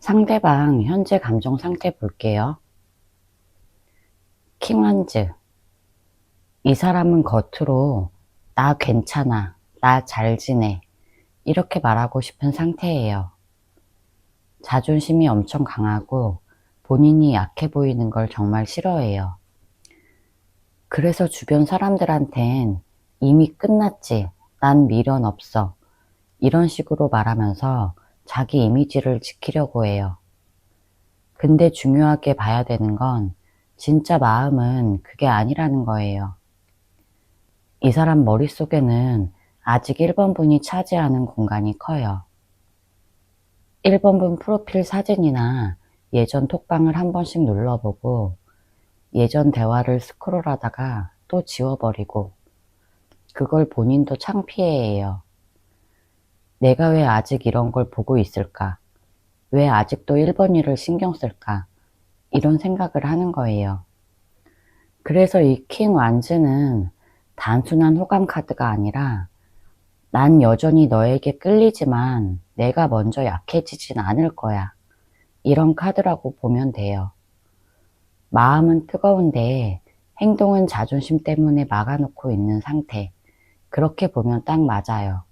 상대방 현재 감정 상태 볼게요. 킹완즈. 이 사람은 겉으로 나 괜찮아, 나 잘 지내 이렇게 말하고 싶은 상태예요. 자존심이 엄청 강하고 본인이 약해 보이는 걸 정말 싫어해요. 그래서 주변 사람들한텐 이미 끝났지, 난 미련 없어 이런 식으로 말하면서 자기 이미지를 지키려고 해요. 근데 중요하게 봐야 되는 건 진짜 마음은 그게 아니라는 거예요. 이 사람 머릿속에는 아직 1번분이 차지하는 공간이 커요. 1번분 프로필 사진이나 예전 톡방을 한 번씩 눌러보고 예전 대화를 스크롤하다가 또 지워버리고 그걸 본인도 창피해해요. 내가 왜 아직 이런 걸 보고 있을까? 왜 아직도 1번 일을 신경 쓸까? 이런 생각을 하는 거예요. 그래서 이 킹 완즈는 단순한 호감 카드가 아니라 난 여전히 너에게 끌리지만 내가 먼저 약해지진 않을 거야. 이런 카드라고 보면 돼요. 마음은 뜨거운데 행동은 자존심 때문에 막아놓고 있는 상태. 그렇게 보면 딱 맞아요.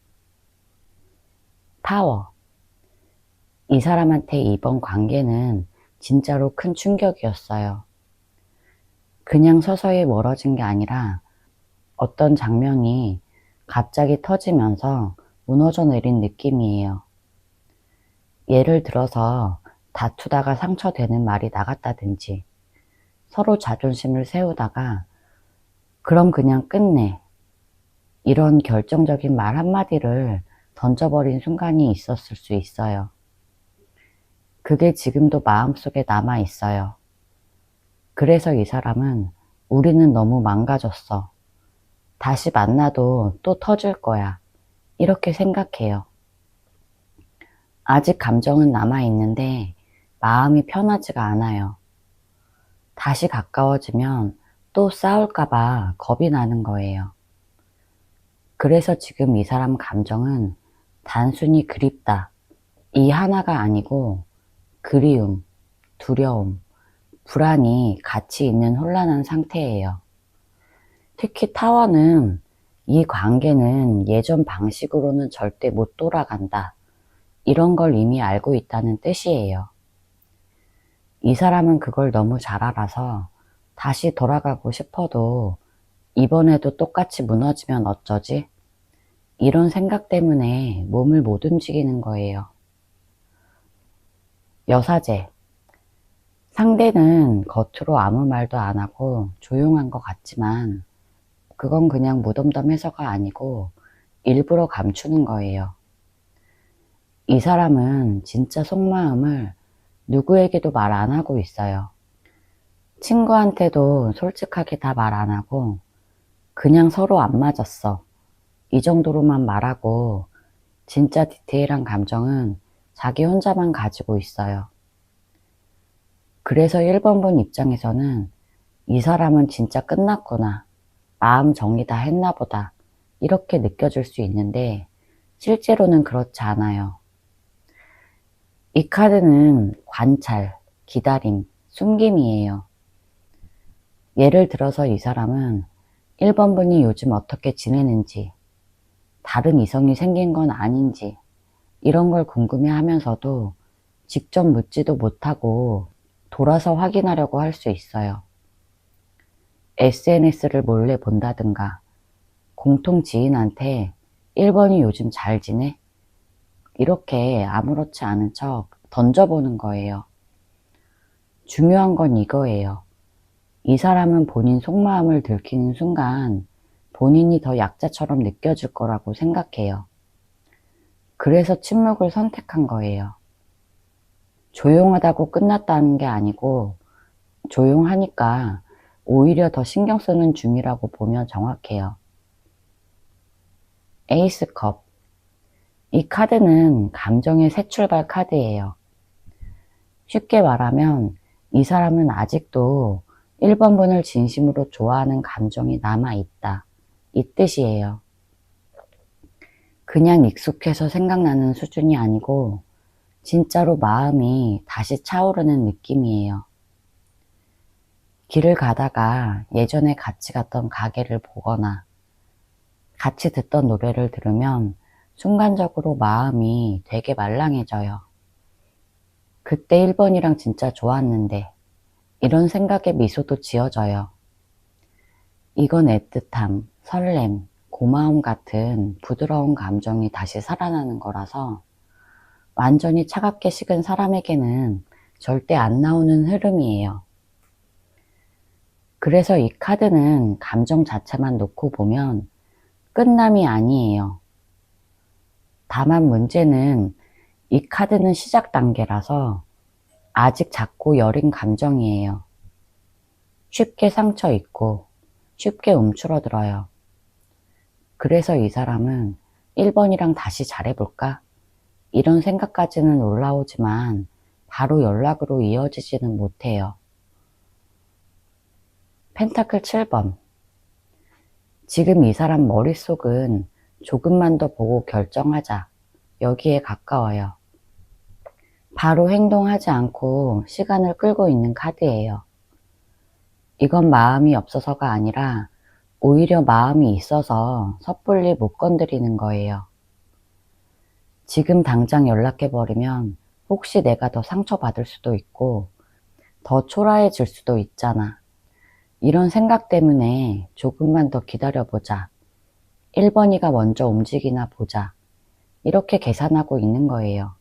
파워. 이 사람한테 이번 관계는 진짜로 큰 충격이었어요. 그냥 서서히 멀어진 게 아니라 어떤 장면이 갑자기 터지면서 무너져 내린 느낌이에요. 예를 들어서 다투다가 상처되는 말이 나갔다든지 서로 자존심을 세우다가 그럼 그냥 끝내 이런 결정적인 말 한마디를 던져버린 순간이 있었을 수 있어요. 그게 지금도 마음속에 남아 있어요. 그래서 이 사람은 우리는 너무 망가졌어. 다시 만나도 또 터질 거야. 이렇게 생각해요. 아직 감정은 남아있는데 마음이 편하지가 않아요. 다시 가까워지면 또 싸울까봐 겁이 나는 거예요. 그래서 지금 이 사람 감정은 단순히 그립다. 이 하나가 아니고 그리움, 두려움, 불안이 같이 있는 혼란한 상태예요. 특히 타워는 이 관계는 예전 방식으로는 절대 못 돌아간다. 이런 걸 이미 알고 있다는 뜻이에요. 이 사람은 그걸 너무 잘 알아서 다시 돌아가고 싶어도 이번에도 똑같이 무너지면 어쩌지? 이런 생각 때문에 몸을 못 움직이는 거예요. 여사제. 상대는 겉으로 아무 말도 안 하고 조용한 것 같지만 그건 그냥 무덤덤해서가 아니고 일부러 감추는 거예요. 이 사람은 진짜 속마음을 누구에게도 말 안 하고 있어요. 친구한테도 솔직하게 다 말 안 하고 그냥 서로 안 맞았어. 이 정도로만 말하고 진짜 디테일한 감정은 자기 혼자만 가지고 있어요. 그래서 1번분 입장에서는 이 사람은 진짜 끝났구나. 마음 정리 다 했나 보다. 이렇게 느껴질 수 있는데 실제로는 그렇지 않아요. 이 카드는 관찰, 기다림, 숨김이에요. 예를 들어서 이 사람은 1번분이 요즘 어떻게 지내는지, 다른 이성이 생긴 건 아닌지 이런 걸 궁금해 하면서도 직접 묻지도 못하고 돌아서 확인하려고 할 수 있어요. SNS를 몰래 본다든가 공통 지인한테 1번이 요즘 잘 지내? 이렇게 아무렇지 않은 척 던져보는 거예요. 중요한 건 이거예요. 이 사람은 본인 속마음을 들키는 순간 본인이 더 약자처럼 느껴질 거라고 생각해요. 그래서 침묵을 선택한 거예요. 조용하다고 끝났다는 게 아니고 조용하니까 오히려 더 신경 쓰는 중이라고 보면 정확해요. 에이스컵. 이 카드는 감정의 새 출발 카드예요. 쉽게 말하면 이 사람은 아직도 1번분을 진심으로 좋아하는 감정이 남아있다. 이 뜻이에요. 그냥 익숙해서 생각나는 수준이 아니고 진짜로 마음이 다시 차오르는 느낌이에요. 길을 가다가 예전에 같이 갔던 가게를 보거나 같이 듣던 노래를 들으면 순간적으로 마음이 되게 말랑해져요. 그때 1번이랑 진짜 좋았는데 이런 생각에 미소도 지어져요. 이건 애틋함, 설렘, 고마움 같은 부드러운 감정이 다시 살아나는 거라서 완전히 차갑게 식은 사람에게는 절대 안 나오는 흐름이에요. 그래서 이 카드는 감정 자체만 놓고 보면 끝남이 아니에요. 다만 문제는 이 카드는 시작 단계라서 아직 작고 여린 감정이에요. 쉽게 상처 입고 쉽게 움츠러들어요. 그래서 이 사람은 1번이랑 다시 잘해볼까? 이런 생각까지는 올라오지만 바로 연락으로 이어지지는 못해요. 펜타클 7번. 지금 이 사람 머릿속은 조금만 더 보고 결정하자. 여기에 가까워요. 바로 행동하지 않고 시간을 끌고 있는 카드예요. 이건 마음이 없어서가 아니라 오히려 마음이 있어서 섣불리 못 건드리는 거예요. 지금 당장 연락해버리면 혹시 내가 더 상처받을 수도 있고 더 초라해질 수도 있잖아. 이런 생각 때문에 조금만 더 기다려보자. 1번이가 먼저 움직이나 보자. 이렇게 계산하고 있는 거예요.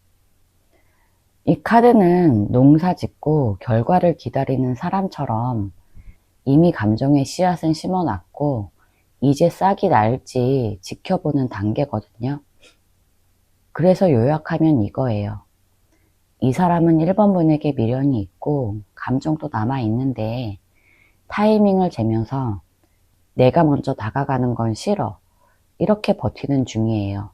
이 카드는 농사 짓고 결과를 기다리는 사람처럼 이미 감정의 씨앗은 심어놨고 이제 싹이 날지 지켜보는 단계거든요. 그래서 요약하면 이거예요. 이 사람은 1번 분에게 미련이 있고 감정도 남아있는데 타이밍을 재면서 내가 먼저 다가가는 건 싫어. 이렇게 버티는 중이에요.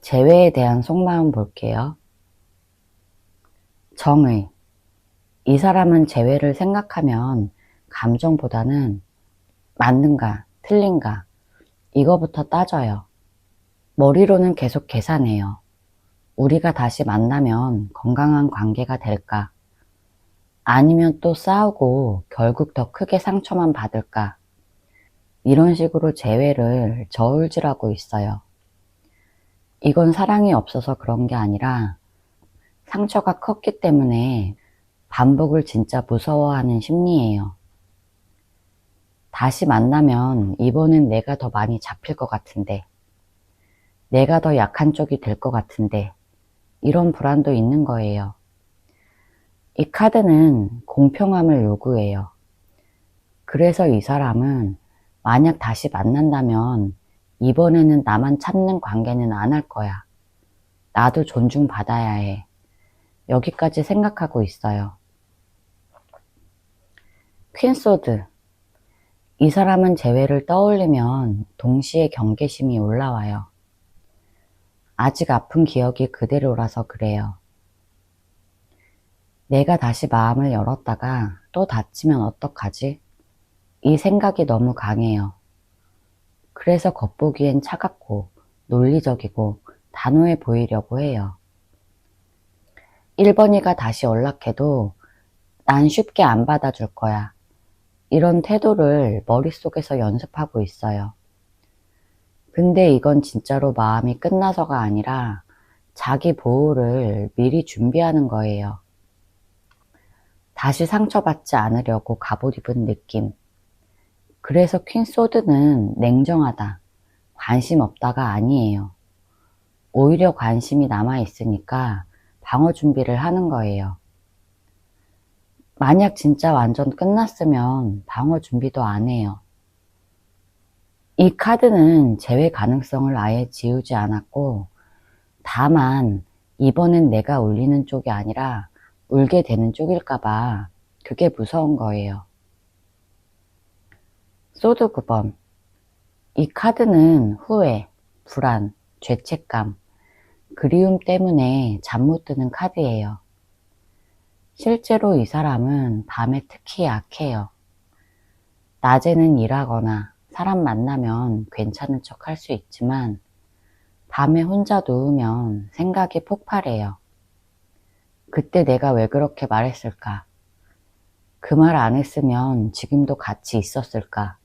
재회에 대한 속마음 볼게요. 정의. 이 사람은 재회를 생각하면 감정보다는 맞는가, 틀린가, 이거부터 따져요. 머리로는 계속 계산해요. 우리가 다시 만나면 건강한 관계가 될까? 아니면 또 싸우고 결국 더 크게 상처만 받을까? 이런 식으로 재회를 저울질하고 있어요. 이건 사랑이 없어서 그런 게 아니라 상처가 컸기 때문에 반복을 진짜 무서워하는 심리예요. 다시 만나면 이번엔 내가 더 많이 잡힐 것 같은데, 내가 더 약한 쪽이 될 것 같은데, 이런 불안도 있는 거예요. 이 카드는 공평함을 요구해요. 그래서 이 사람은 만약 다시 만난다면 이번에는 나만 참는 관계는 안 할 거야. 나도 존중받아야 해. 여기까지 생각하고 있어요. 퀸소드. 이 사람은 재회를 떠올리면 동시에 경계심이 올라와요. 아직 아픈 기억이 그대로라서 그래요. 내가 다시 마음을 열었다가 또 닫히면 어떡하지? 이 생각이 너무 강해요. 그래서 겉보기엔 차갑고 논리적이고 단호해 보이려고 해요. 1번이가 다시 연락해도 난 쉽게 안 받아줄 거야. 이런 태도를 머릿속에서 연습하고 있어요. 근데 이건 진짜로 마음이 끝나서가 아니라 자기 보호를 미리 준비하는 거예요. 다시 상처받지 않으려고 갑옷 입은 느낌. 그래서 퀸소드는 냉정하다, 관심 없다가 아니에요. 오히려 관심이 남아있으니까 방어 준비를 하는 거예요. 만약 진짜 완전 끝났으면 방어 준비도 안 해요. 이 카드는 재회 가능성을 아예 지우지 않았고 다만 이번엔 내가 울리는 쪽이 아니라 울게 되는 쪽일까봐 그게 무서운 거예요. 소드 9번. 이 카드는 후회, 불안, 죄책감, 그리움 때문에 잠 못 드는 카드예요. 실제로 이 사람은 밤에 특히 약해요. 낮에는 일하거나 사람 만나면 괜찮은 척 할 수 있지만 밤에 혼자 누우면 생각이 폭발해요. 그때 내가 왜 그렇게 말했을까? 그 말 안 했으면 지금도 같이 있었을까?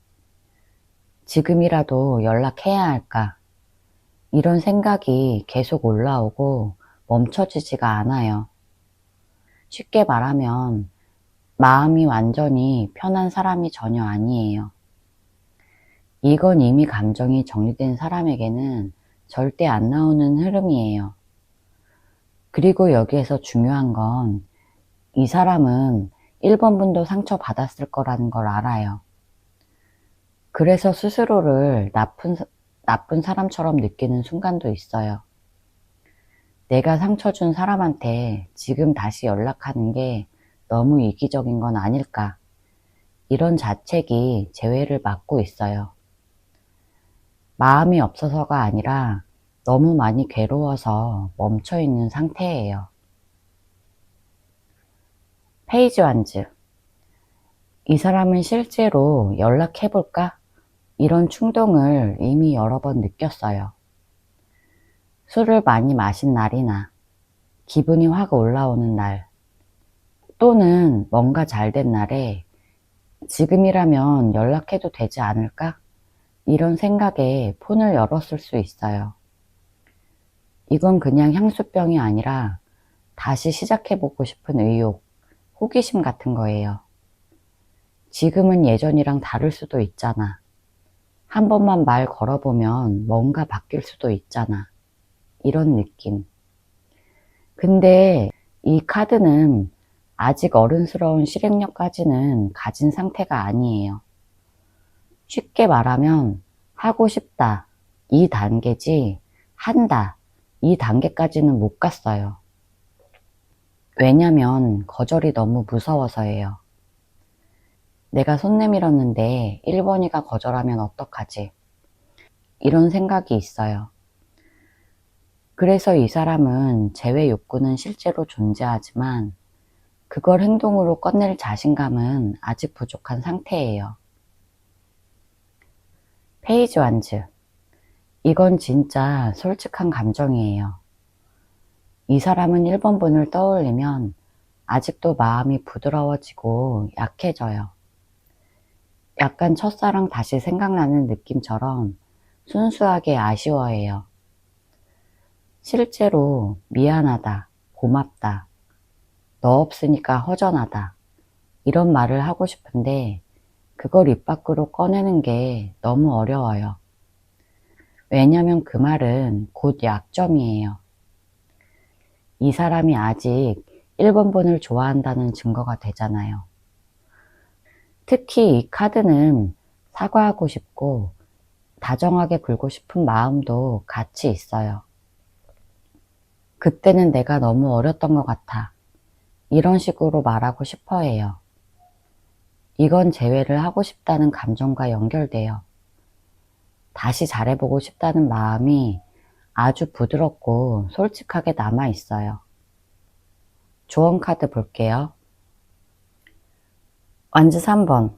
지금이라도 연락해야 할까? 이런 생각이 계속 올라오고 멈춰지지가 않아요. 쉽게 말하면 마음이 완전히 편한 사람이 전혀 아니에요. 이건 이미 감정이 정리된 사람에게는 절대 안 나오는 흐름이에요. 그리고 여기에서 중요한 건 이 사람은 1번분도 상처받았을 거라는 걸 알아요. 그래서 스스로를 나쁜 사람처럼 느끼는 순간도 있어요. 내가 상처 준 사람한테 지금 다시 연락하는 게 너무 이기적인 건 아닐까? 이런 자책이 재회를 막고 있어요. 마음이 없어서가 아니라 너무 많이 괴로워서 멈춰있는 상태예요. 페이지 완즈. 이 사람은 실제로 연락해볼까? 이런 충동을 이미 여러 번 느꼈어요. 술을 많이 마신 날이나 기분이 확 올라오는 날, 또는 뭔가 잘 된 날에 지금이라면 연락해도 되지 않을까? 이런 생각에 폰을 열었을 수 있어요. 이건 그냥 향수병이 아니라 다시 시작해보고 싶은 의욕, 호기심 같은 거예요. 지금은 예전이랑 다를 수도 있잖아. 한 번만 말 걸어보면 뭔가 바뀔 수도 있잖아. 이런 느낌. 근데 이 카드는 아직 어른스러운 실행력까지는 가진 상태가 아니에요. 쉽게 말하면 하고 싶다, 이 단계지 한다, 이 단계까지는 못 갔어요. 왜냐면 거절이 너무 무서워서예요. 내가 손 내밀었는데 1번이가 거절하면 어떡하지? 이런 생각이 있어요. 그래서 이 사람은 재회 욕구는 실제로 존재하지만 그걸 행동으로 꺼낼 자신감은 아직 부족한 상태예요. 페이지 완즈. 이건 진짜 솔직한 감정이에요. 이 사람은 1번분을 떠올리면 아직도 마음이 부드러워지고 약해져요. 약간 첫사랑 다시 생각나는 느낌처럼 순수하게 아쉬워해요. 실제로 미안하다, 고맙다, 너 없으니까 허전하다 이런 말을 하고 싶은데 그걸 입 밖으로 꺼내는 게 너무 어려워요. 왜냐면 그 말은 곧 약점이에요. 이 사람이 아직 1번분을 좋아한다는 증거가 되잖아요. 특히 이 카드는 사과하고 싶고 다정하게 굴고 싶은 마음도 같이 있어요. 그때는 내가 너무 어렸던 것 같아. 이런 식으로 말하고 싶어 해요. 이건 재회를 하고 싶다는 감정과 연결돼요. 다시 잘해보고 싶다는 마음이 아주 부드럽고 솔직하게 남아 있어요. 조언 카드 볼게요. 완즈 3번.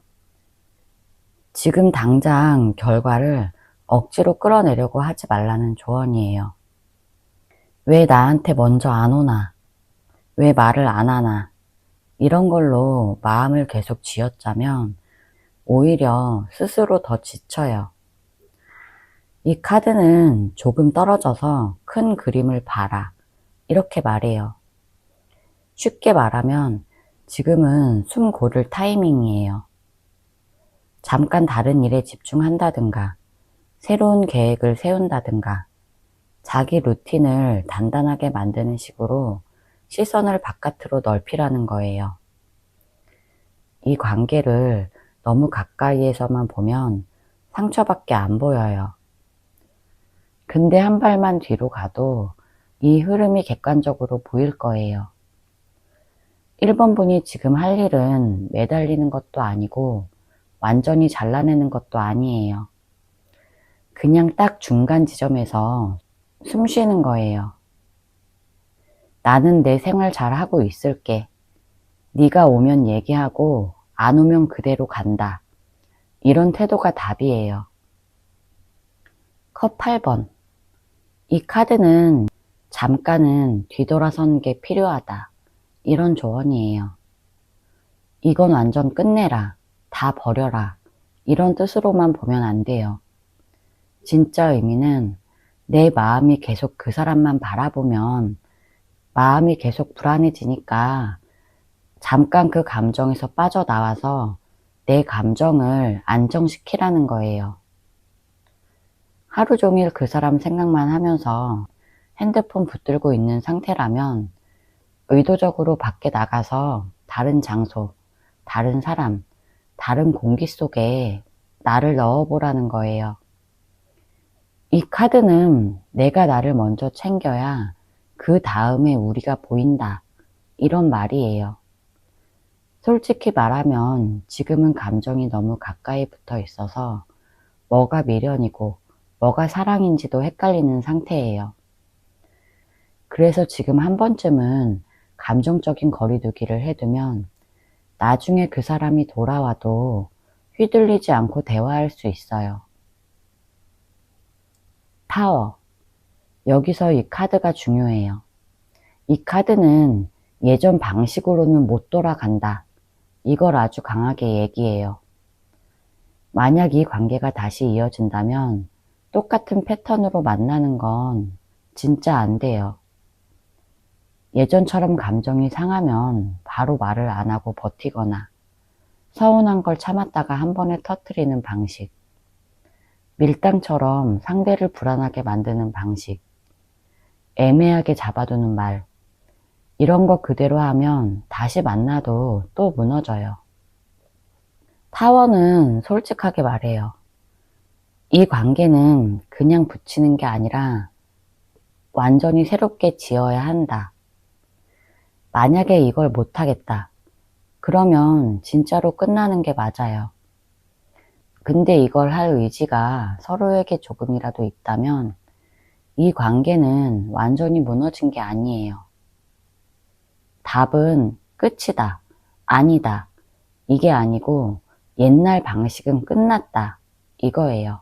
지금 당장 결과를 억지로 끌어내려고 하지 말라는 조언이에요. 왜 나한테 먼저 안 오나? 왜 말을 안 하나? 이런 걸로 마음을 계속 쥐어짜면 오히려 스스로 더 지쳐요. 이 카드는 조금 떨어져서 큰 그림을 봐라. 이렇게 말해요. 쉽게 말하면 지금은 숨 고를 타이밍이에요. 잠깐 다른 일에 집중한다든가, 새로운 계획을 세운다든가, 자기 루틴을 단단하게 만드는 식으로 시선을 바깥으로 넓히라는 거예요. 이 관계를 너무 가까이에서만 보면 상처밖에 안 보여요. 근데 한 발만 뒤로 가도 이 흐름이 객관적으로 보일 거예요. 1번분이 지금 할 일은 매달리는 것도 아니고 완전히 잘라내는 것도 아니에요. 그냥 딱 중간 지점에서 숨 쉬는 거예요. 나는 내 생활 잘하고 있을게. 네가 오면 얘기하고 안 오면 그대로 간다. 이런 태도가 답이에요. 컵 8번. 이 카드는 잠깐은 뒤돌아서는 게 필요하다. 이런 조언이에요. 이건 완전 끝내라. 다 버려라. 이런 뜻으로만 보면 안 돼요. 진짜 의미는 내 마음이 계속 그 사람만 바라보면 마음이 계속 불안해지니까 잠깐 그 감정에서 빠져나와서 내 감정을 안정시키라는 거예요. 하루 종일 그 사람 생각만 하면서 핸드폰 붙들고 있는 상태라면 의도적으로 밖에 나가서 다른 장소, 다른 사람, 다른 공기 속에 나를 넣어보라는 거예요. 이 카드는 내가 나를 먼저 챙겨야 그 다음에 우리가 보인다. 이런 말이에요. 솔직히 말하면 지금은 감정이 너무 가까이 붙어 있어서 뭐가 미련이고 뭐가 사랑인지도 헷갈리는 상태예요. 그래서 지금 한 번쯤은 감정적인 거리두기를 해두면 나중에 그 사람이 돌아와도 휘둘리지 않고 대화할 수 있어요. 타워. 여기서 이 카드가 중요해요. 이 카드는 예전 방식으로는 못 돌아간다. 이걸 아주 강하게 얘기해요. 만약 이 관계가 다시 이어진다면 똑같은 패턴으로 만나는 건 진짜 안 돼요. 예전처럼 감정이 상하면 바로 말을 안 하고 버티거나 서운한 걸 참았다가 한 번에 터뜨리는 방식, 밀당처럼 상대를 불안하게 만드는 방식, 애매하게 잡아두는 말, 이런 거 그대로 하면 다시 만나도 또 무너져요. 타워는 솔직하게 말해요. 이 관계는 그냥 붙이는 게 아니라 완전히 새롭게 지어야 한다. 만약에 이걸 못하겠다. 그러면 진짜로 끝나는 게 맞아요. 근데 이걸 할 의지가 서로에게 조금이라도 있다면 이 관계는 완전히 무너진 게 아니에요. 답은 끝이다, 아니다, 이게 아니고 옛날 방식은 끝났다, 이거예요.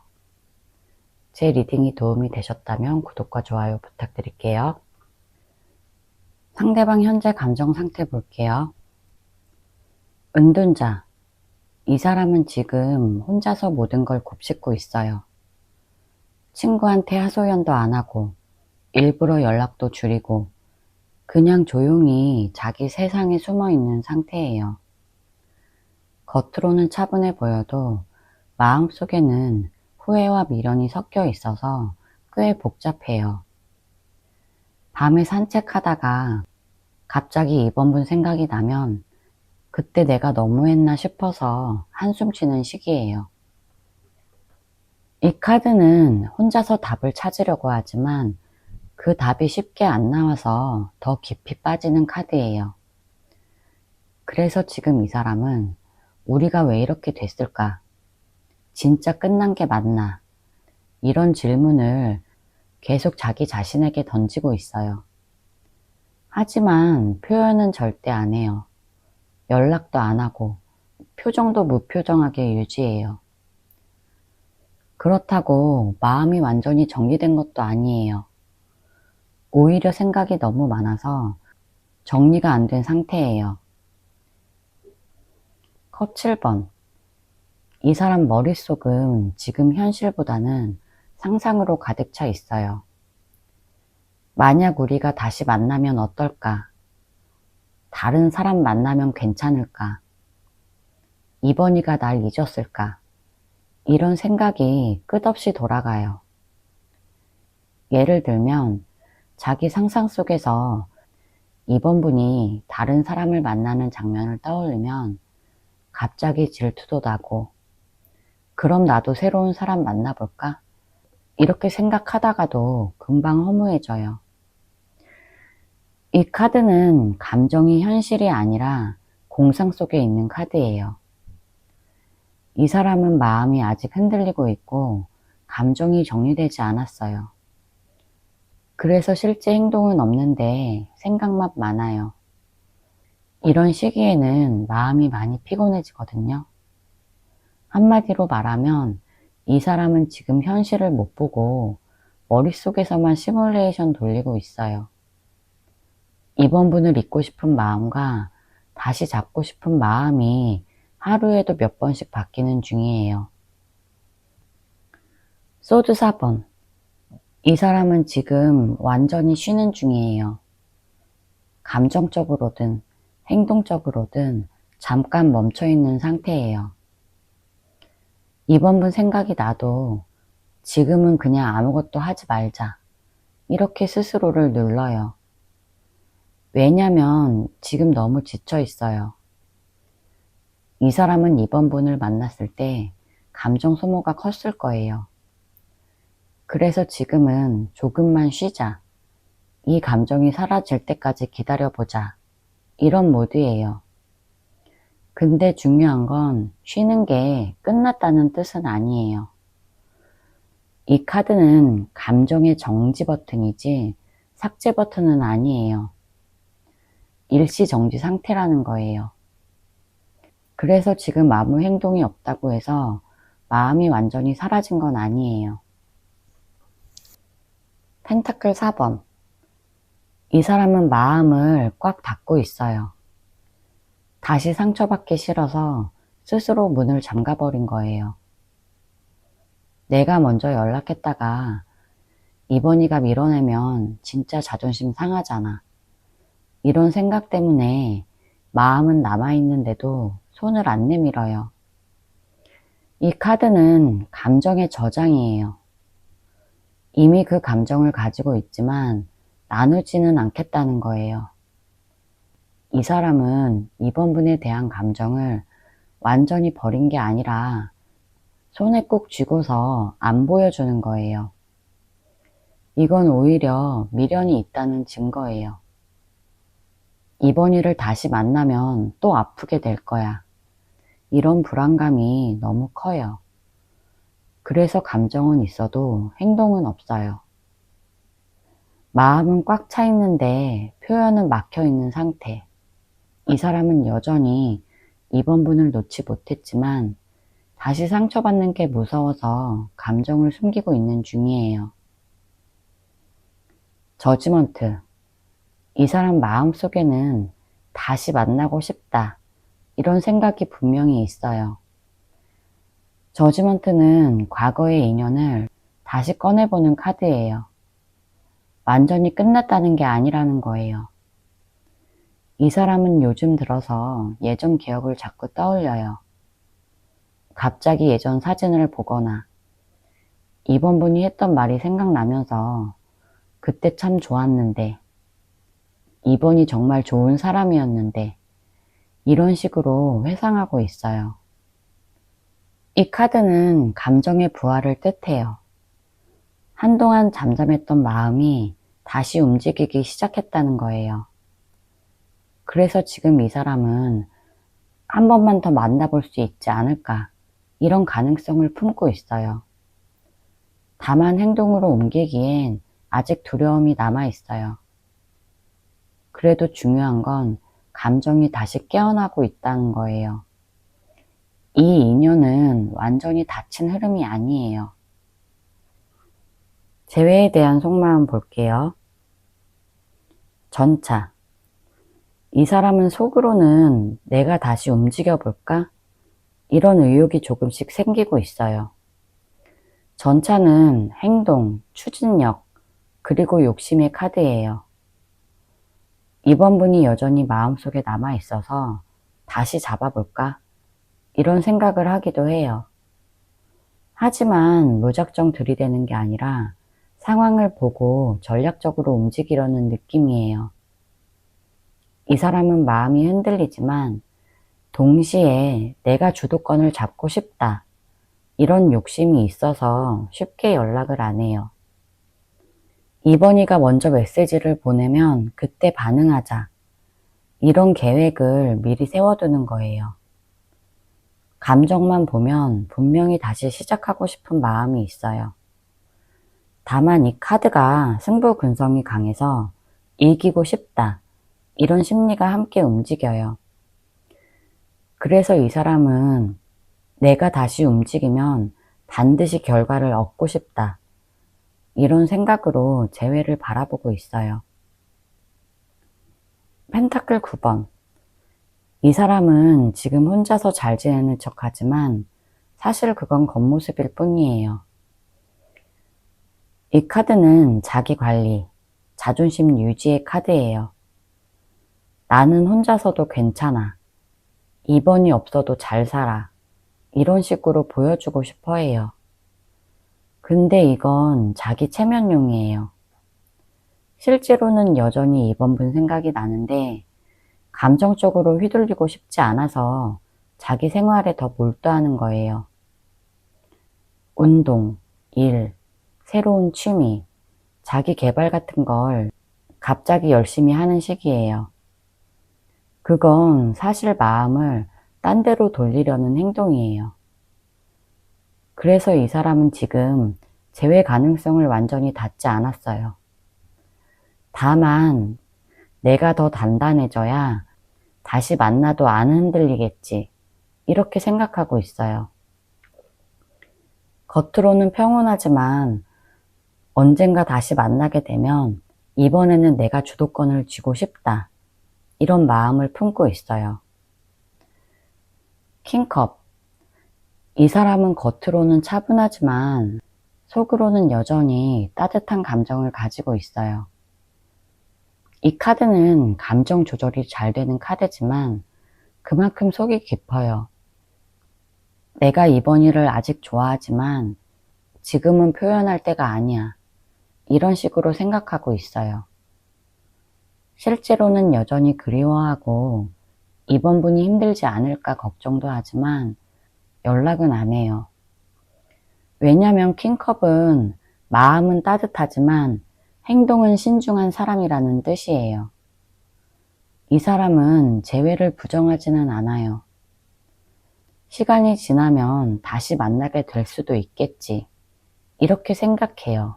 제 리딩이 도움이 되셨다면 구독과 좋아요 부탁드릴게요. 상대방 현재 감정 상태 볼게요. 은둔자. 이 사람은 지금 혼자서 모든 걸 곱씹고 있어요. 친구한테 하소연도 안 하고 일부러 연락도 줄이고 그냥 조용히 자기 세상에 숨어 있는 상태예요. 겉으로는 차분해 보여도 마음속에는 후회와 미련이 섞여 있어서 꽤 복잡해요. 밤에 산책하다가 갑자기 이번 분 생각이 나면 그때 내가 너무했나 싶어서 한숨 쉬는 시기예요. 이 카드는 혼자서 답을 찾으려고 하지만 그 답이 쉽게 안 나와서 더 깊이 빠지는 카드예요. 그래서 지금 이 사람은 우리가 왜 이렇게 됐을까? 진짜 끝난 게 맞나? 이런 질문을 계속 자기 자신에게 던지고 있어요. 하지만 표현은 절대 안 해요. 연락도 안 하고 표정도 무표정하게 유지해요. 그렇다고 마음이 완전히 정리된 것도 아니에요. 오히려 생각이 너무 많아서 정리가 안 된 상태예요. 컵 7번. 이 사람 머릿속은 지금 현실보다는 상상으로 가득 차 있어요. 만약 우리가 다시 만나면 어떨까? 다른 사람 만나면 괜찮을까? 이번이가 날 잊었을까? 이런 생각이 끝없이 돌아가요. 예를 들면 자기 상상 속에서 이번 분이 다른 사람을 만나는 장면을 떠올리면 갑자기 질투도 나고 그럼 나도 새로운 사람 만나볼까? 이렇게 생각하다가도 금방 허무해져요. 이 카드는 감정이 현실이 아니라 공상 속에 있는 카드예요. 이 사람은 마음이 아직 흔들리고 있고 감정이 정리되지 않았어요. 그래서 실제 행동은 없는데 생각만 많아요. 이런 시기에는 마음이 많이 피곤해지거든요. 한마디로 말하면 이 사람은 지금 현실을 못 보고 머릿속에서만 시뮬레이션 돌리고 있어요. 이번 분을 잊고 싶은 마음과 다시 잡고 싶은 마음이 하루에도 몇 번씩 바뀌는 중이에요. 소드 4번. 이 사람은 지금 완전히 쉬는 중이에요. 감정적으로든 행동적으로든 잠깐 멈춰있는 상태예요. 이번 분 생각이 나도 지금은 그냥 아무것도 하지 말자. 이렇게 스스로를 눌러요. 왜냐면 지금 너무 지쳐 있어요. 이 사람은 이번 분을 만났을 때 감정 소모가 컸을 거예요. 그래서 지금은 조금만 쉬자. 이 감정이 사라질 때까지 기다려보자. 이런 모드예요. 근데 중요한 건 쉬는 게 끝났다는 뜻은 아니에요. 이 카드는 감정의 정지 버튼이지 삭제 버튼은 아니에요. 일시정지 상태라는 거예요. 그래서 지금 아무 행동이 없다고 해서 마음이 완전히 사라진 건 아니에요. 펜타클 4번. 이 사람은 마음을 꽉 닫고 있어요. 다시 상처받기 싫어서 스스로 문을 잠가버린 거예요. 내가 먼저 연락했다가 이번이가 밀어내면 진짜 자존심 상하잖아. 이런 생각 때문에 마음은 남아있는데도 손을 안 내밀어요. 이 카드는 감정의 저장이에요. 이미 그 감정을 가지고 있지만 나누지는 않겠다는 거예요. 이 사람은 이번 분에 대한 감정을 완전히 버린 게 아니라 손에 꼭 쥐고서 안 보여주는 거예요. 이건 오히려 미련이 있다는 증거예요. 이번 일을 다시 만나면 또 아프게 될 거야. 이런 불안감이 너무 커요. 그래서 감정은 있어도 행동은 없어요. 마음은 꽉 차 있는데 표현은 막혀 있는 상태. 이 사람은 여전히 이번 분을 놓지 못했지만 다시 상처받는 게 무서워서 감정을 숨기고 있는 중이에요. 저지먼트. 이 사람 마음속에는 다시 만나고 싶다. 이런 생각이 분명히 있어요. 저지먼트는 과거의 인연을 다시 꺼내보는 카드예요. 완전히 끝났다는 게 아니라는 거예요. 이 사람은 요즘 들어서 예전 기억을 자꾸 떠올려요. 갑자기 예전 사진을 보거나 이번 분이 했던 말이 생각나면서 그때 참 좋았는데, 이번이 정말 좋은 사람이었는데, 이런 식으로 회상하고 있어요. 이 카드는 감정의 부활을 뜻해요. 한동안 잠잠했던 마음이 다시 움직이기 시작했다는 거예요. 그래서 지금 이 사람은 한 번만 더 만나볼 수 있지 않을까, 이런 가능성을 품고 있어요. 다만 행동으로 옮기기엔 아직 두려움이 남아 있어요. 그래도 중요한 건 감정이 다시 깨어나고 있다는 거예요. 이 인연은 완전히 닫힌 흐름이 아니에요. 재회에 대한 속마음 볼게요. 전차. 이 사람은 속으로는 내가 다시 움직여 볼까? 이런 의욕이 조금씩 생기고 있어요. 전차는 행동, 추진력, 그리고 욕심의 카드예요. 이번 분이 여전히 마음속에 남아 있어서 다시 잡아볼까? 이런 생각을 하기도 해요. 하지만 무작정 들이대는 게 아니라 상황을 보고 전략적으로 움직이려는 느낌이에요. 이 사람은 마음이 흔들리지만 동시에 내가 주도권을 잡고 싶다. 이런 욕심이 있어서 쉽게 연락을 안 해요. 이번이가 먼저 메시지를 보내면 그때 반응하자. 이런 계획을 미리 세워두는 거예요. 감정만 보면 분명히 다시 시작하고 싶은 마음이 있어요. 다만 이 카드가 승부 근성이 강해서 이기고 싶다. 이런 심리가 함께 움직여요. 그래서 이 '내가 다시 움직이면 반드시 결과를 얻고 싶다.' 이런 생각으로 재회를 바라보고 있어요. 펜타클 9번. 이 사람은 지금 혼자서 잘 지내는 척 하지만 사실 그건 겉모습일 뿐이에요. 이 카드는 자기 관리, 자존심 유지의 카드예요. 나는 혼자서도 괜찮아. 2번이 없어도 잘 살아. 이런 식으로 보여주고 싶어 해요. 근데 이건 자기 체면용이에요. 실제로는 여전히 2번분 생각이 나는데 감정적으로 휘둘리고 싶지 않아서 자기 생활에 더 몰두하는 거예요. 운동, 일, 새로운 취미, 자기 개발 같은 걸 갑자기 열심히 하는 시기예요. 그건 사실 마음을 딴 데로 돌리려는 행동이에요. 그래서 이 사람은 지금 재회 가능성을 완전히 닫지 않았어요. 다만 내가 더 단단해져야 다시 만나도 안 흔들리겠지, 이렇게 생각하고 있어요. 겉으로는 평온하지만 언젠가 다시 만나게 되면 이번에는 내가 주도권을 쥐고 싶다, 이런 마음을 품고 있어요. 킹컵. 이 사람은 겉으로는 차분하지만 속으로는 여전히 따뜻한 감정을 가지고 있어요. 이 카드는 감정 조절이 잘 되는 카드지만 그만큼 속이 깊어요. 내가 이번 일을 아직 좋아하지만 지금은 표현할 때가 아니야, 이런 식으로 생각하고 있어요. 실제로는 여전히 그리워하고 이번 분이 힘들지 않을까 걱정도 하지만 연락은 안 해요. 왜냐면 킹컵은 마음은 따뜻하지만 행동은 신중한 사람이라는 뜻이에요. 이 사람은 재회를 부정하지는 않아요. 시간이 지나면 다시 만나게 될 수도 있겠지, 이렇게 생각해요.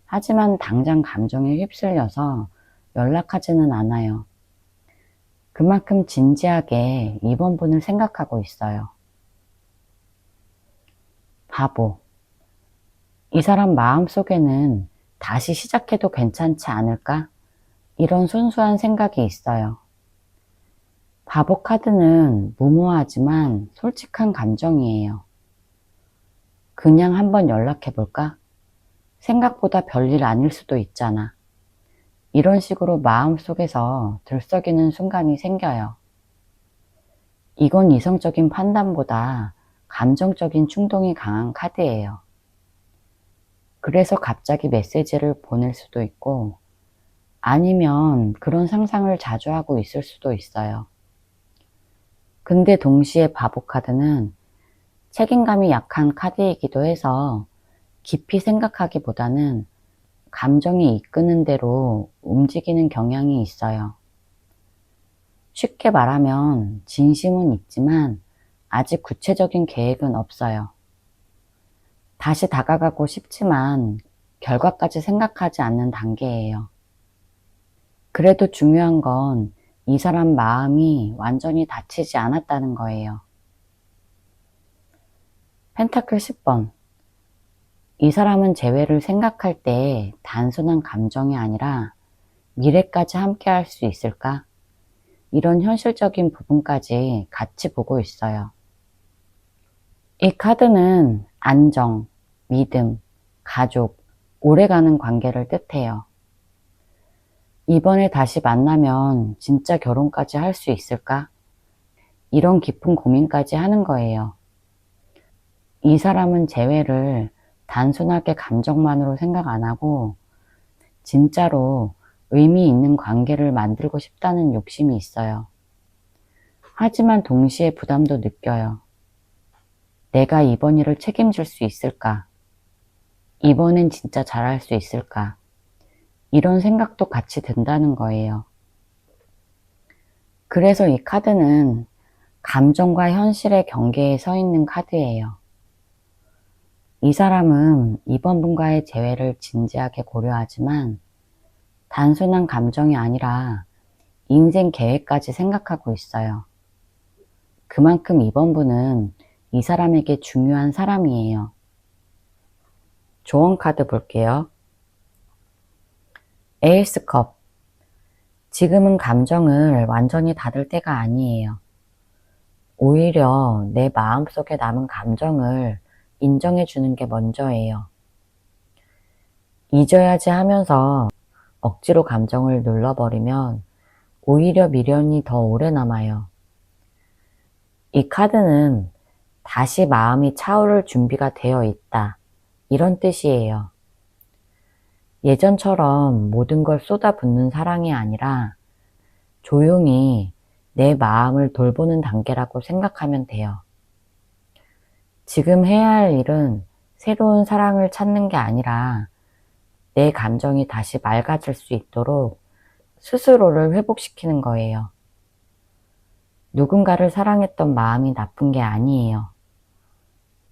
하지만 당장 감정에 휩쓸려서 연락하지는 않아요. 그만큼 진지하게 이번 분을 생각하고 있어요. 바보. 이 사람 마음속에는 다시 시작해도 괜찮지 않을까? 이런 순수한 생각이 있어요. 바보 카드는 무모하지만 솔직한 감정이에요. 그냥 한번 연락해볼까? 생각보다 별일 아닐 수도 있잖아. 이런 식으로 마음속에서 들썩이는 순간이 생겨요. 이건 이성적인 판단보다 감정적인 충동이 강한 카드예요. 그래서 갑자기 메시지를 보낼 수도 있고 아니면 그런 상상을 자주 하고 있을 수도 있어요. 근데 동시에 바보 카드는 책임감이 약한 카드이기도 해서 깊이 생각하기보다는 감정이 이끄는 대로 움직이는 경향이 있어요. 쉽게 말하면 진심은 있지만 아직 구체적인 계획은 없어요. 다시 다가가고 싶지만 결과까지 생각하지 않는 단계예요. 그래도 중요한 건 이 사람 마음이 완전히 닫히지 않았다는 거예요. 펜타클 10번. 이 사람은 재회를 생각할 때 단순한 감정이 아니라 미래까지 함께 할 수 있을까? 이런 현실적인 부분까지 같이 보고 있어요. 이 카드는 안정, 믿음, 가족, 오래가는 관계를 뜻해요. 이번에 다시 만나면 진짜 결혼까지 할 수 있을까? 이런 깊은 고민까지 하는 거예요. 이 사람은 재회를 단순하게 감정만으로 생각 안 하고 진짜로 의미 있는 관계를 만들고 싶다는 욕심이 있어요. 하지만 동시에 부담도 느껴요. 내가 이번 일을 책임질 수 있을까? 이번엔 진짜 잘할 수 있을까? 이런 생각도 같이 든다는 거예요. 그래서 이 카드는 감정과 현실의 경계에 서 있는 카드예요. 이 사람은 이번 분과의 재회를 진지하게 고려하지만 단순한 감정이 아니라 인생 계획까지 생각하고 있어요. 그만큼 이번 분은 이 사람에게 중요한 사람이에요. 조언 카드 볼게요. 에이스컵. 지금은 감정을 완전히 닫을 때가 아니에요. 오히려 내 마음속에 남은 감정을 인정해 주는 게 먼저예요. 잊어야지 하면서 억지로 감정을 눌러버리면 오히려 미련이 더 오래 남아요. 이 카드는 다시 마음이 차오를 준비가 되어 있다, 이런 뜻이에요. 예전처럼 모든 걸 쏟아붓는 사랑이 아니라 조용히 내 마음을 돌보는 단계라고 생각하면 돼요. 지금 해야 할 일은 새로운 사랑을 찾는 게 아니라 내 감정이 다시 맑아질 수 있도록 스스로를 회복시키는 거예요. 누군가를 사랑했던 마음이 나쁜 게 아니에요.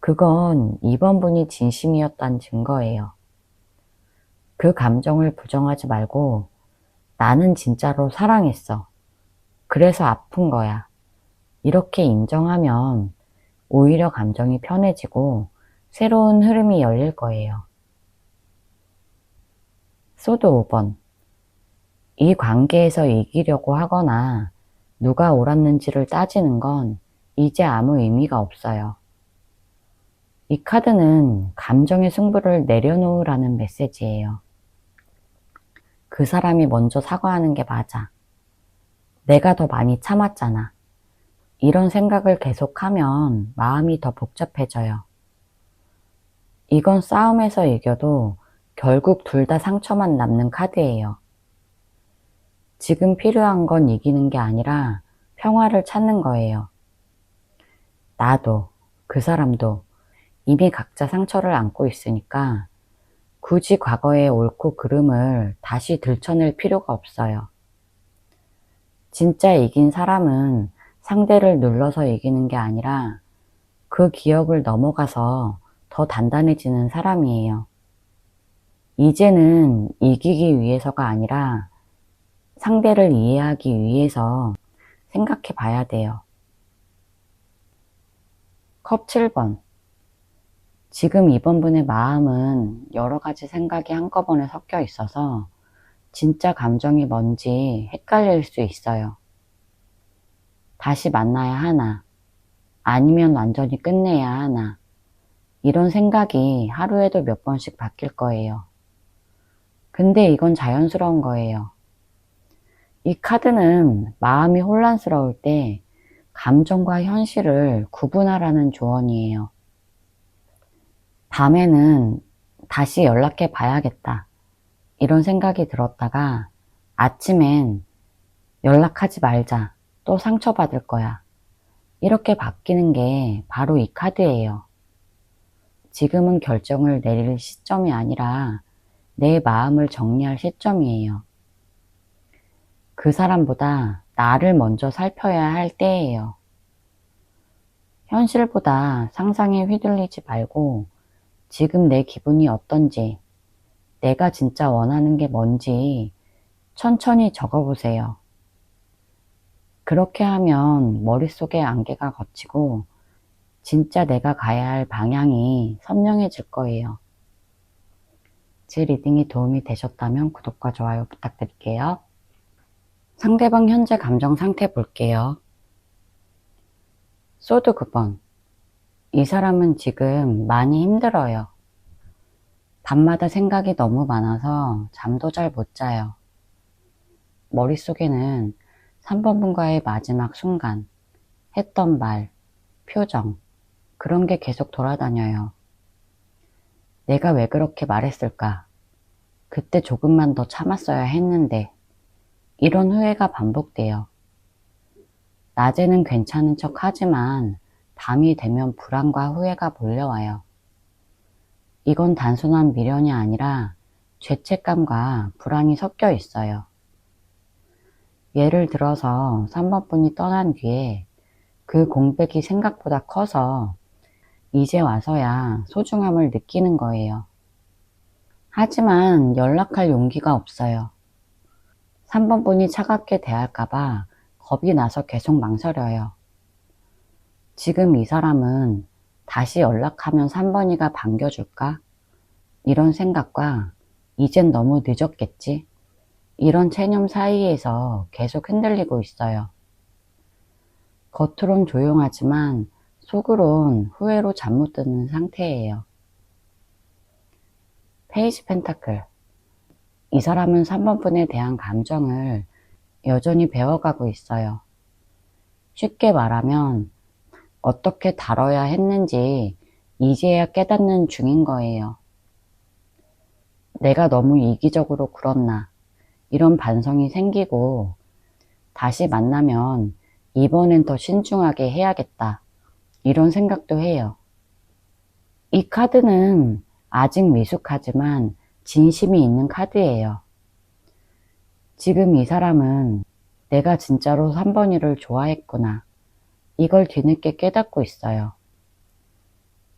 그건 이번 분이 진심이었다는 증거예요. 그 감정을 부정하지 말고 나는 진짜로 사랑했어. 그래서 아픈 거야. 이렇게 인정하면 오히려 감정이 편해지고 새로운 흐름이 열릴 거예요. 소드 5번. 이 관계에서 이기려고 하거나 누가 옳았는지를 따지는 건 이제 아무 의미가 없어요. 이 카드는 감정의 승부를 내려놓으라는 메시지예요. 그 사람이 먼저 사과하는 게 맞아. 내가 더 많이 참았잖아. 이런 생각을 계속하면 마음이 더 복잡해져요. 이건 싸움에서 이겨도 결국 둘 다 상처만 남는 카드예요. 지금 필요한 건 이기는 게 아니라 평화를 찾는 거예요. 나도, 그 사람도 이미 각자 상처를 안고 있으니까 굳이 과거의 옳고 그름을 다시 들춰낼 필요가 없어요. 진짜 이긴 사람은 상대를 눌러서 이기는 게 아니라 그 기억을 넘어가서 더 단단해지는 사람이에요. 이제는 이기기 위해서가 아니라 상대를 이해하기 위해서 생각해 봐야 돼요. 컵 7번. 지금 이번 분의 마음은 여러 가지 생각이 한꺼번에 섞여 있어서 진짜 감정이 뭔지 헷갈릴 수 있어요. 다시 만나야 하나, 아니면 완전히 끝내야 하나, 이런 생각이 하루에도 몇 번씩 바뀔 거예요. 근데 이건 자연스러운 거예요. 이 카드는 마음이 혼란스러울 때 감정과 현실을 구분하라는 조언이에요. 밤에는 다시 연락해 봐야겠다, 이런 생각이 들었다가 아침엔 연락하지 말자, 또 상처받을 거야, 이렇게 바뀌는 게 바로 이 카드예요. 지금은 결정을 내릴 시점이 아니라 내 마음을 정리할 시점이에요. 그 사람보다 나를 먼저 살펴야 할 때예요. 현실보다 상상에 휘둘리지 말고 지금 내 기분이 어떤지, 내가 진짜 원하는 게 뭔지 천천히 적어보세요. 그렇게 하면 머릿속에 안개가 걷히고 진짜 내가 가야 할 방향이 선명해질 거예요. 제 리딩이 도움이 되셨다면 구독과 좋아요 부탁드릴게요. 상대방 현재 감정 상태 볼게요. 소드 9번. 이 사람은 지금 많이 힘들어요. 밤마다 생각이 너무 많아서 잠도 잘 못 자요. 머릿속에는 3번 분과의 마지막 순간, 했던 말, 표정, 그런 게 계속 돌아다녀요. 내가 왜 그렇게 말했을까? 그때 조금만 더 참았어야 했는데, 이런 후회가 반복돼요. 낮에는 괜찮은 척 하지만 밤이 되면 불안과 후회가 몰려와요. 이건 단순한 미련이 아니라 죄책감과 불안이 섞여 있어요. 예를 들어서 3번 분이 떠난 뒤에 그 공백이 생각보다 커서 이제 와서야 소중함을 느끼는 거예요. 하지만 연락할 용기가 없어요. 3번 분이 차갑게 대할까봐 겁이 나서 계속 망설여요. 지금 이 사람은 다시 연락하면 3번이가 반겨줄까? 이런 생각과 이젠 너무 늦었겠지? 이런 체념 사이에서 계속 흔들리고 있어요. 겉으론 조용하지만 속으론 후회로 잠 못 드는 상태예요. 페이지 펜타클. 이 사람은 3번 분에 대한 감정을 여전히 배워가고 있어요. 쉽게 말하면 어떻게 다뤄야 했는지 이제야 깨닫는 중인 거예요. 내가 너무 이기적으로 굴었나, 이런 반성이 생기고 다시 만나면 이번엔 더 신중하게 해야겠다, 이런 생각도 해요. 이 카드는 아직 미숙하지만 진심이 있는 카드예요. 지금 이 사람은 내가 진짜로 3번이를 좋아했구나, 이걸 뒤늦게 깨닫고 있어요.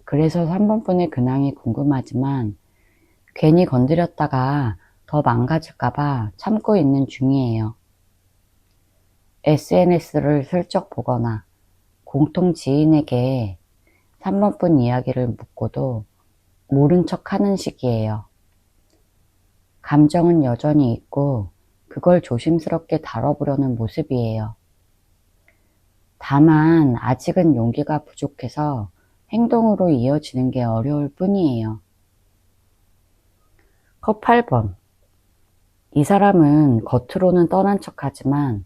그래서 3번 분의 근황이 궁금하지만 괜히 건드렸다가 더 망가질까봐 참고 있는 중이에요. SNS를 슬쩍 보거나 공통 지인에게 3번 분 이야기를 묻고도 모른 척 하는 시기예요. 감정은 여전히 있고 그걸 조심스럽게 다뤄보려는 모습이에요. 다만 아직은 용기가 부족해서 행동으로 이어지는 게 어려울 뿐이에요. 컵 8번. 이 사람은 겉으로는 떠난 척하지만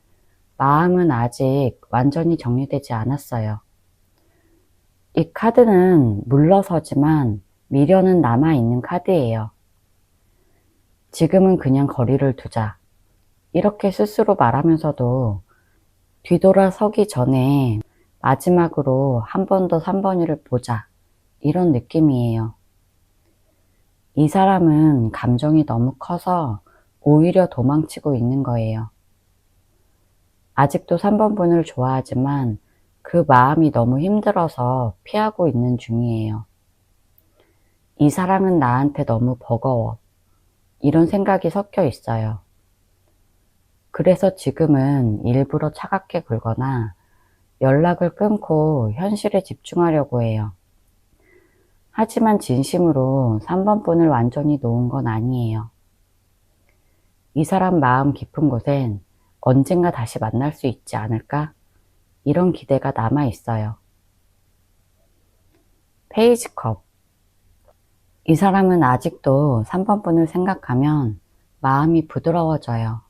마음은 아직 완전히 정리되지 않았어요. 이 카드는 물러서지만 미련은 남아있는 카드예요. 지금은 그냥 거리를 두자, 이렇게 스스로 말하면서도 뒤돌아서기 전에 마지막으로 한 번 더 3번이를 보자, 이런 느낌이에요. 이 사람은 감정이 너무 커서 오히려 도망치고 있는 거예요. 아직도 3번 분을 좋아하지만 그 마음이 너무 힘들어서 피하고 있는 중이에요. 이 사람은 나한테 너무 버거워, 이런 생각이 섞여 있어요. 그래서 지금은 일부러 차갑게 굴거나 연락을 끊고 현실에 집중하려고 해요. 하지만 진심으로 3번 분을 완전히 놓은 건 아니에요. 이 사람 마음 깊은 곳엔 언젠가 다시 만날 수 있지 않을까? 이런 기대가 남아 있어요. 페이지 컵. 이 사람은 아직도 3번 분을 생각하면 마음이 부드러워져요.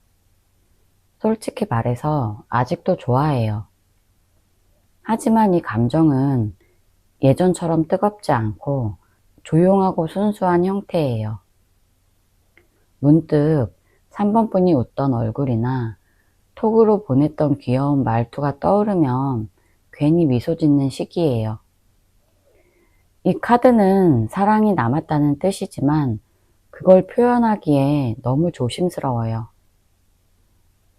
솔직히 말해서 아직도 좋아해요. 하지만 이 감정은 예전처럼 뜨겁지 않고 조용하고 순수한 형태예요. 문득 3번 분이 웃던 얼굴이나 톡으로 보냈던 귀여운 말투가 떠오르면 괜히 미소 짓는 시기예요. 이 카드는 사랑이 남았다는 뜻이지만 그걸 표현하기에 너무 조심스러워요.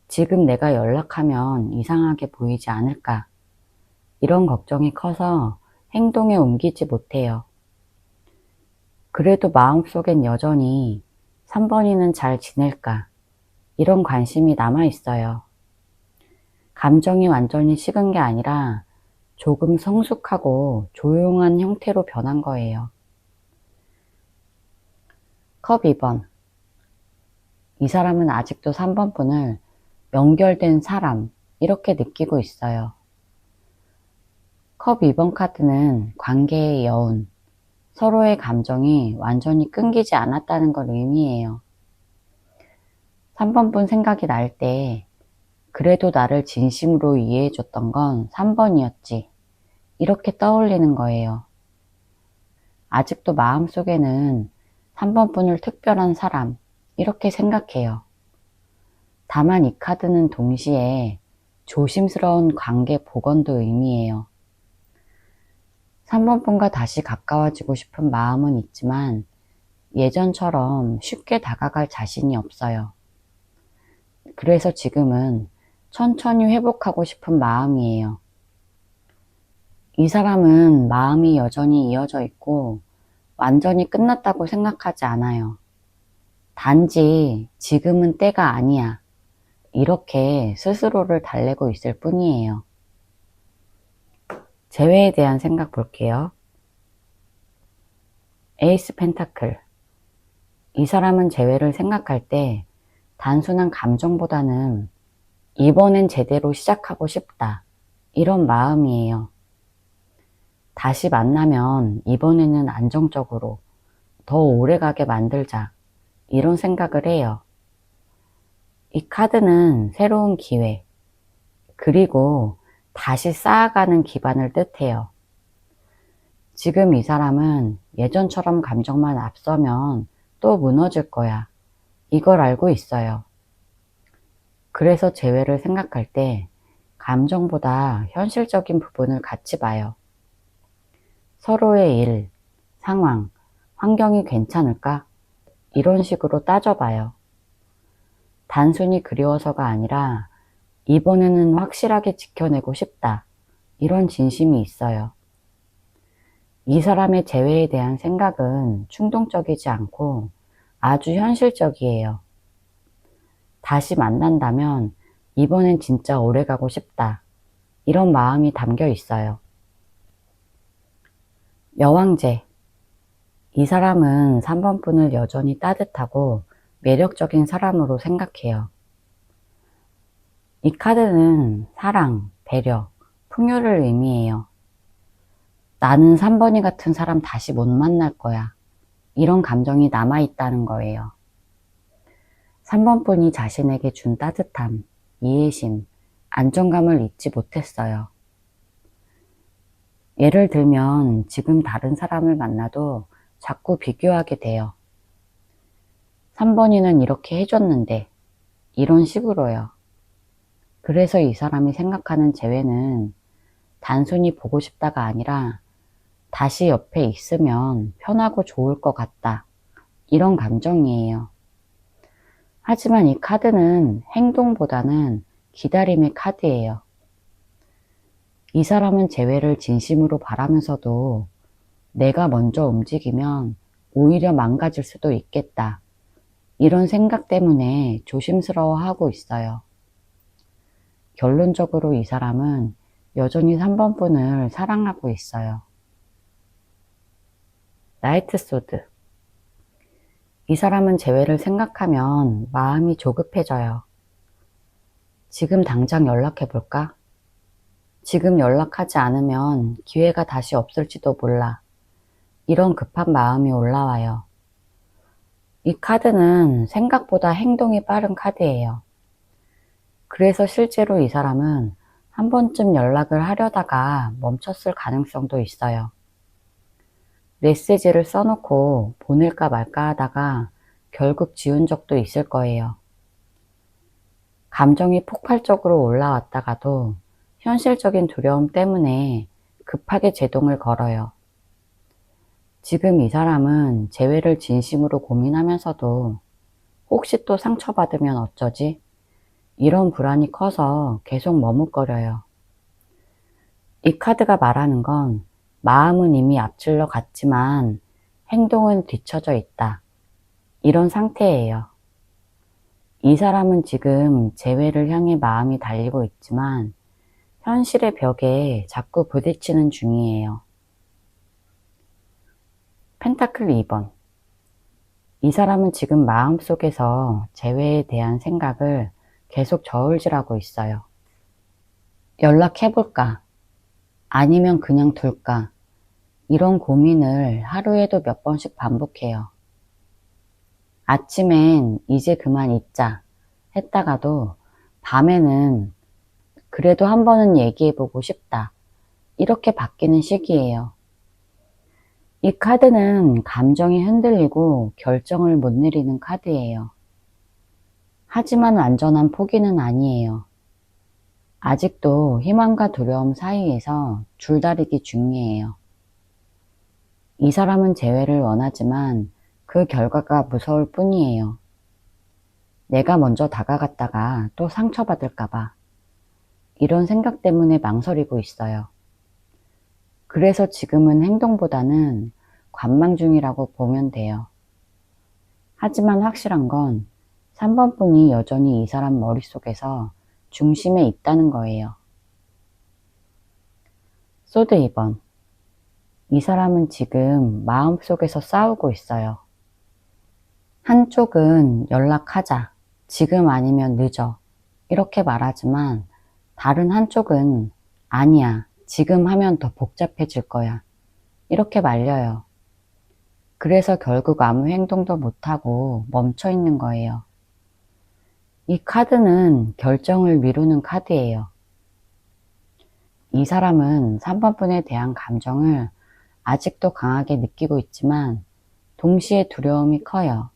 지금 내가 연락하면 이상하게 보이지 않을까, 이런 걱정이 커서 행동에 옮기지 못해요. 그래도 마음속엔 여전히 3번이는 잘 지낼까, 이런 관심이 남아 있어요. 감정이 완전히 식은 게 아니라 조금 성숙하고 조용한 형태로 변한 거예요. 컵 2번. 이 사람은 아직도 3번 분을 연결된 사람, 이렇게 느끼고 있어요. 컵 2번 카드는 관계의 여운, 서로의 감정이 완전히 끊기지 않았다는 걸 의미해요. 3번 분 생각이 날 때 그래도 나를 진심으로 이해해줬던 건 3번이었지, 이렇게 떠올리는 거예요. 아직도 마음속에는 3번 분을 특별한 사람, 이렇게 생각해요. 다만 이 카드는 동시에 조심스러운 관계 복원도 의미해요. 3번 분과 다시 가까워지고 싶은 마음은 있지만 예전처럼 쉽게 다가갈 자신이 없어요. 그래서 지금은 천천히 회복하고 싶은 마음이에요. 이 사람은 마음이 여전히 이어져 있고 완전히 끝났다고 생각하지 않아요. 단지 지금은 때가 아니야, 이렇게 스스로를 달래고 있을 뿐이에요. 재회에 대한 생각 볼게요. 에이스 펜타클. 이 사람은 재회를 생각할 때 단순한 감정보다는 이번엔 제대로 시작하고 싶다. 이런 마음이에요. 다시 만나면 이번에는 안정적으로 더 오래가게 만들자. 이런 생각을 해요. 이 카드는 새로운 기회, 그리고 다시 쌓아가는 기반을 뜻해요. 지금 이 사람은 예전처럼 감정만 앞서면 또 무너질 거야. 이걸 알고 있어요. 그래서 재회를 생각할 때 감정보다 현실적인 부분을 같이 봐요. 서로의 일, 상황, 환경이 괜찮을까? 이런 식으로 따져봐요. 단순히 그리워서가 아니라 이번에는 확실하게 지켜내고 싶다. 이런 진심이 있어요. 이 사람의 재회에 대한 생각은 충동적이지 않고 아주 현실적이에요. 다시 만난다면 이번엔 진짜 오래가고 싶다. 이런 마음이 담겨 있어요. 여왕제. 이 사람은 3번 분을 여전히 따뜻하고 매력적인 사람으로 생각해요. 이 카드는 사랑, 배려, 풍요를 의미해요. 나는 3번이 같은 사람 다시 못 만날 거야. 이런 감정이 남아있다는 거예요. 3번 분이 자신에게 준 따뜻함, 이해심, 안정감을 잊지 못했어요. 예를 들면 지금 다른 사람을 만나도 자꾸 비교하게 돼요. 3번이는 이렇게 해줬는데 이런 식으로요. 그래서 이 사람이 생각하는 재회는 단순히 보고 싶다가 아니라 다시 옆에 있으면 편하고 좋을 것 같다. 이런 감정이에요. 하지만 이 카드는 행동보다는 기다림의 카드예요. 이 사람은 재회를 진심으로 바라면서도 내가 먼저 움직이면 오히려 망가질 수도 있겠다. 이런 생각 때문에 조심스러워하고 있어요. 결론적으로 이 사람은 여전히 3번 분을 사랑하고 있어요. 나이트 소드. 이 사람은 재회를 생각하면 마음이 조급해져요. 지금 당장 연락해볼까? 지금 연락하지 않으면 기회가 다시 없을지도 몰라. 이런 급한 마음이 올라와요. 이 카드는 생각보다 행동이 빠른 카드예요. 그래서 실제로 이 사람은 한 번쯤 연락을 하려다가 멈췄을 가능성도 있어요. 메시지를 써놓고 보낼까 말까 하다가 결국 지운 적도 있을 거예요. 감정이 폭발적으로 올라왔다가도 현실적인 두려움 때문에 급하게 제동을 걸어요. 지금 이 사람은 재회를 진심으로 고민하면서도 혹시 또 상처받으면 어쩌지? 이런 불안이 커서 계속 머뭇거려요. 이 카드가 말하는 건 마음은 이미 앞질러 갔지만 행동은 뒤처져 있다. 이런 상태예요. 이 사람은 지금 재회를 향해 마음이 달리고 있지만 현실의 벽에 자꾸 부딪히는 중이에요. 펜타클 2번. 이 사람은 지금 마음속에서 재회에 대한 생각을 계속 저울질하고 있어요. 연락해볼까? 아니면 그냥 둘까? 이런 고민을 하루에도 몇 번씩 반복해요. 아침엔 이제 그만 잊자 했다가도 밤에는 그래도 한 번은 얘기해보고 싶다. 이렇게 바뀌는 시기예요. 이 카드는 감정이 흔들리고 결정을 못 내리는 카드예요. 하지만 완전한 포기는 아니에요. 아직도 희망과 두려움 사이에서 줄다리기 중이에요. 이 사람은 재회를 원하지만 그 결과가 무서울 뿐이에요. 내가 먼저 다가갔다가 또 상처받을까봐 이런 생각 때문에 망설이고 있어요. 그래서 지금은 행동보다는 관망 중이라고 보면 돼요. 하지만 확실한 건 3번 분이 여전히 이 사람 머릿속에서 중심에 있다는 거예요. 소드 2번. 이 사람은 지금 마음속에서 싸우고 있어요. 한쪽은 연락하자, 지금 아니면 늦어, 이렇게 말하지만 다른 한쪽은 아니야, 지금 하면 더 복잡해질 거야, 이렇게 말려요. 그래서 결국 아무 행동도 못하고 멈춰 있는 거예요. 이 카드는 결정을 미루는 카드예요. 이 사람은 3번 분에 대한 감정을 아직도 강하게 느끼고 있지만 동시에 두려움이 커요.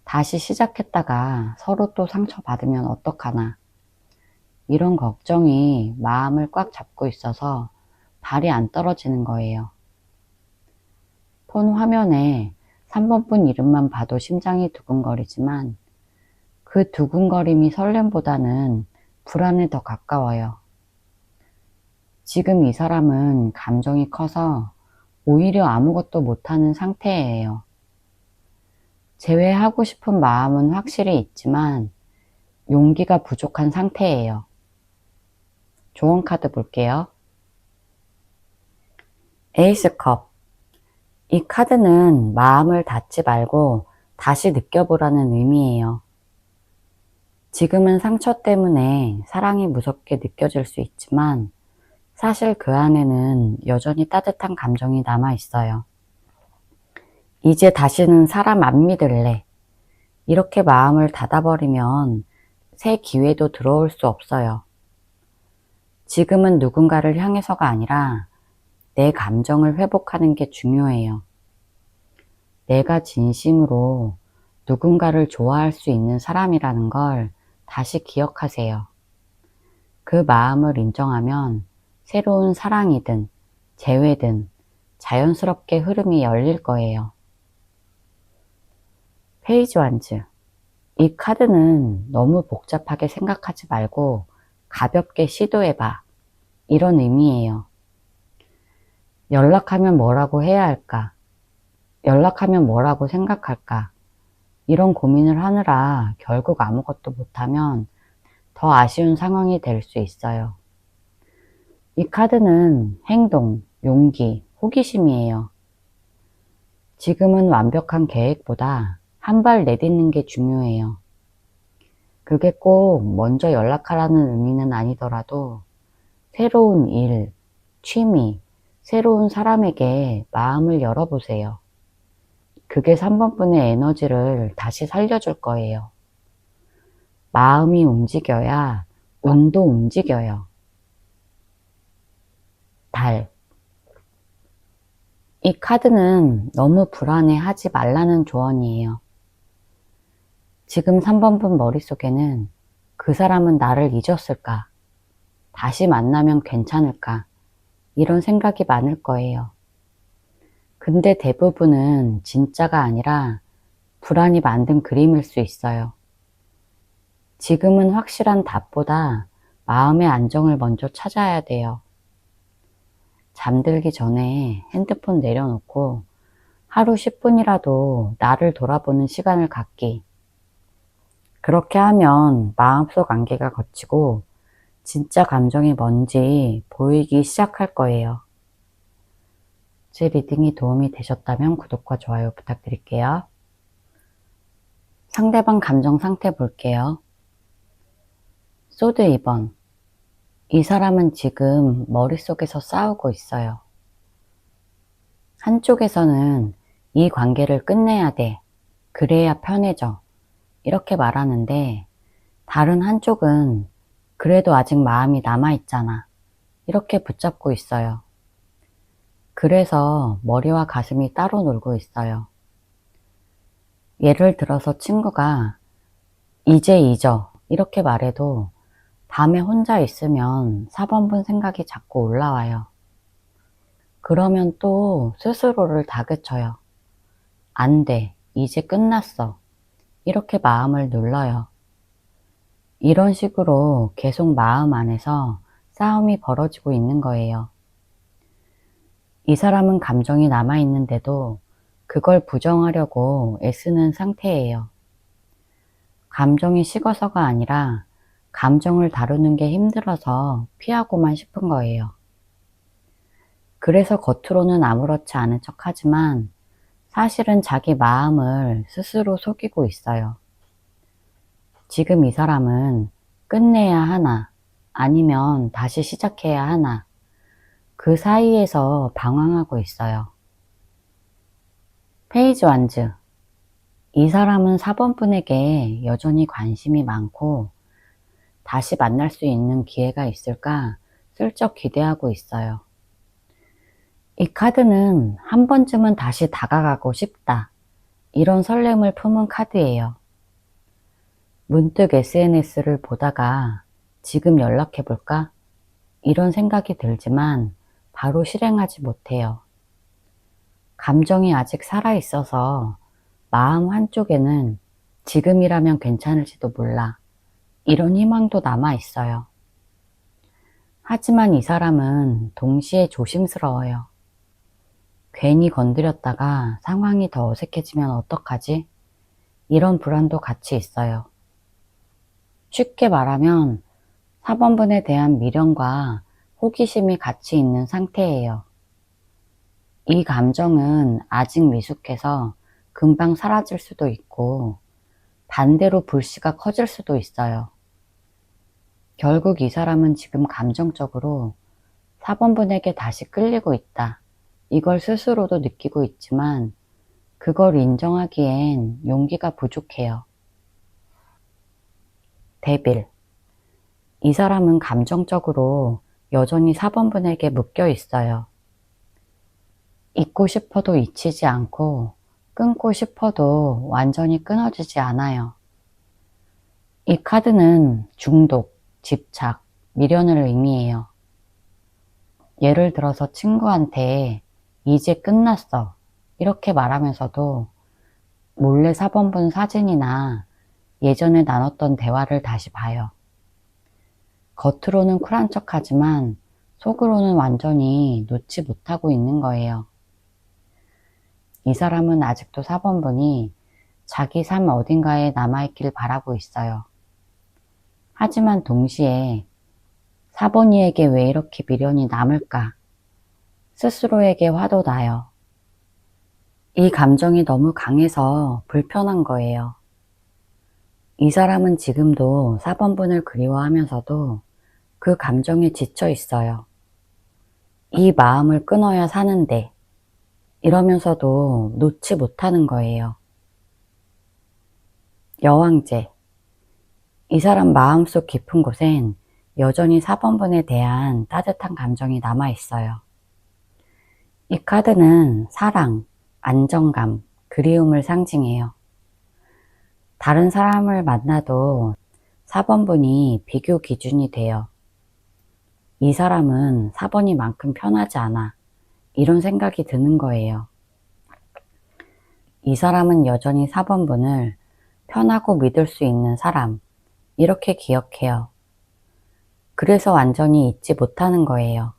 다시 시작했다가 서로 또 상처받으면 어떡하나. 이런 걱정이 마음을 꽉 잡고 있어서 발이 안 떨어지는 거예요. 폰 화면에 3번 분 이름만 봐도 심장이 두근거리지만 그 두근거림이 설렘보다는 불안에 더 가까워요. 지금 이 사람은 감정이 커서 오히려 아무것도 못하는 상태예요. 제외하고 싶은 마음은 확실히 있지만 용기가 부족한 상태예요. 조언 카드 볼게요. 에이스 컵. 이 카드는 마음을 닫지 말고 다시 느껴보라는 의미예요. 지금은 상처 때문에 사랑이 무섭게 느껴질 수 있지만 사실 그 안에는 여전히 따뜻한 감정이 남아 있어요. 이제 다시는 사람 안 믿을래. 이렇게 마음을 닫아버리면 새 기회도 들어올 수 없어요. 지금은 누군가를 향해서가 아니라 내 감정을 회복하는 게 중요해요. 내가 진심으로 누군가를 좋아할 수 있는 사람이라는 걸 다시 기억하세요. 그 마음을 인정하면 새로운 사랑이든 재회든 자연스럽게 흐름이 열릴 거예요. 페이지 완즈. 이 카드는 너무 복잡하게 생각하지 말고 가볍게 시도해봐. 이런 의미예요. 연락하면 뭐라고 해야 할까? 연락하면 뭐라고 생각할까? 이런 고민을 하느라 결국 아무것도 못하면 더 아쉬운 상황이 될 수 있어요. 이 카드는 행동, 용기, 호기심이에요. 지금은 완벽한 계획보다 한 발 내딛는 게 중요해요. 그게 꼭 먼저 연락하라는 의미는 아니더라도 새로운 일, 취미, 새로운 사람에게 마음을 열어보세요. 그게 3번 분의 에너지를 다시 살려줄 거예요. 마음이 움직여야 운도 움직여요. 달. 이 카드는 너무 불안해하지 말라는 조언이에요. 지금 3번 분 머릿속에는 그 사람은 나를 잊었을까? 다시 만나면 괜찮을까? 이런 생각이 많을 거예요. 근데 대부분은 진짜가 아니라 불안이 만든 그림일 수 있어요. 지금은 확실한 답보다 마음의 안정을 먼저 찾아야 돼요. 잠들기 전에 핸드폰 내려놓고 하루 10분이라도 나를 돌아보는 시간을 갖기. 그렇게 하면 마음속 안개가 걷히고 진짜 감정이 뭔지 보이기 시작할 거예요. 제 리딩이 도움이 되셨다면 구독과 좋아요 부탁드릴게요. 상대방 감정 상태 볼게요. 소드 2번. 이 사람은 지금 머릿속에서 싸우고 있어요. 한쪽에서는 이 관계를 끝내야 돼. 그래야 편해져. 이렇게 말하는데 다른 한쪽은 그래도 아직 마음이 남아있잖아. 이렇게 붙잡고 있어요. 그래서 머리와 가슴이 따로 놀고 있어요. 예를 들어서 친구가 이제 잊어. 이렇게 말해도 밤에 혼자 있으면 4번 분 생각이 자꾸 올라와요. 그러면 또 스스로를 다그쳐요. 안 돼. 이제 끝났어. 이렇게 마음을 눌러요. 이런 식으로 계속 마음 안에서 싸움이 벌어지고 있는 거예요. 이 사람은 감정이 남아있는데도 그걸 부정하려고 애쓰는 상태예요. 감정이 식어서가 아니라 감정을 다루는 게 힘들어서 피하고만 싶은 거예요. 그래서 겉으로는 아무렇지 않은 척 하지만 사실은 자기 마음을 스스로 속이고 있어요. 지금 이 사람은 끝내야 하나, 아니면 다시 시작해야 하나, 그 사이에서 방황하고 있어요. 페이지 완즈. 이 사람은 4번분에게 여전히 관심이 많고 다시 만날 수 있는 기회가 있을까 슬쩍 기대하고 있어요. 이 카드는 한 번쯤은 다시 다가가고 싶다, 이런 설렘을 품은 카드예요. 문득 SNS를 보다가 지금 연락해볼까? 이런 생각이 들지만 바로 실행하지 못해요. 감정이 아직 살아있어서 마음 한쪽에는 지금이라면 괜찮을지도 몰라, 이런 희망도 남아있어요. 하지만 이 사람은 동시에 조심스러워요. 괜히 건드렸다가 상황이 더 어색해지면 어떡하지? 이런 불안도 같이 있어요. 쉽게 말하면 4번분에 대한 미련과 호기심이 같이 있는 상태예요. 이 감정은 아직 미숙해서 금방 사라질 수도 있고 반대로 불씨가 커질 수도 있어요. 결국 이 사람은 지금 감정적으로 4번분에게 다시 끌리고 있다, 이걸 스스로도 느끼고 있지만 그걸 인정하기엔 용기가 부족해요. 데빌. 이 사람은 감정적으로 여전히 4번분에게 묶여 있어요. 잊고 싶어도 잊히지 않고 끊고 싶어도 완전히 끊어지지 않아요. 이 카드는 중독, 집착, 미련을 의미해요. 예를 들어서 친구한테 이제 끝났어, 이렇게 말하면서도 몰래 4번분 사진이나 예전에 나눴던 대화를 다시 봐요. 겉으로는 쿨한 척하지만 속으로는 완전히 놓지 못하고 있는 거예요. 이 사람은 아직도 4번분이 자기 삶 어딘가에 남아있길 바라고 있어요. 하지만 동시에 4번이에게 왜 이렇게 미련이 남을까? 스스로에게 화도 나요. 이 감정이 너무 강해서 불편한 거예요. 이 사람은 지금도 4번분을 그리워하면서도 그 감정에 지쳐 있어요. 이 마음을 끊어야 사는데 이러면서도 놓지 못하는 거예요. 여왕제. 이 사람 마음속 깊은 곳엔 여전히 4번분에 대한 따뜻한 감정이 남아있어요. 이 카드는 사랑, 안정감, 그리움을 상징해요. 다른 사람을 만나도 4번분이 비교 기준이 돼요. 이 사람은 4번이만큼 편하지 않아, 이런 생각이 드는 거예요. 이 사람은 여전히 4번분을 편하고 믿을 수 있는 사람, 이렇게 기억해요. 그래서 완전히 잊지 못하는 거예요.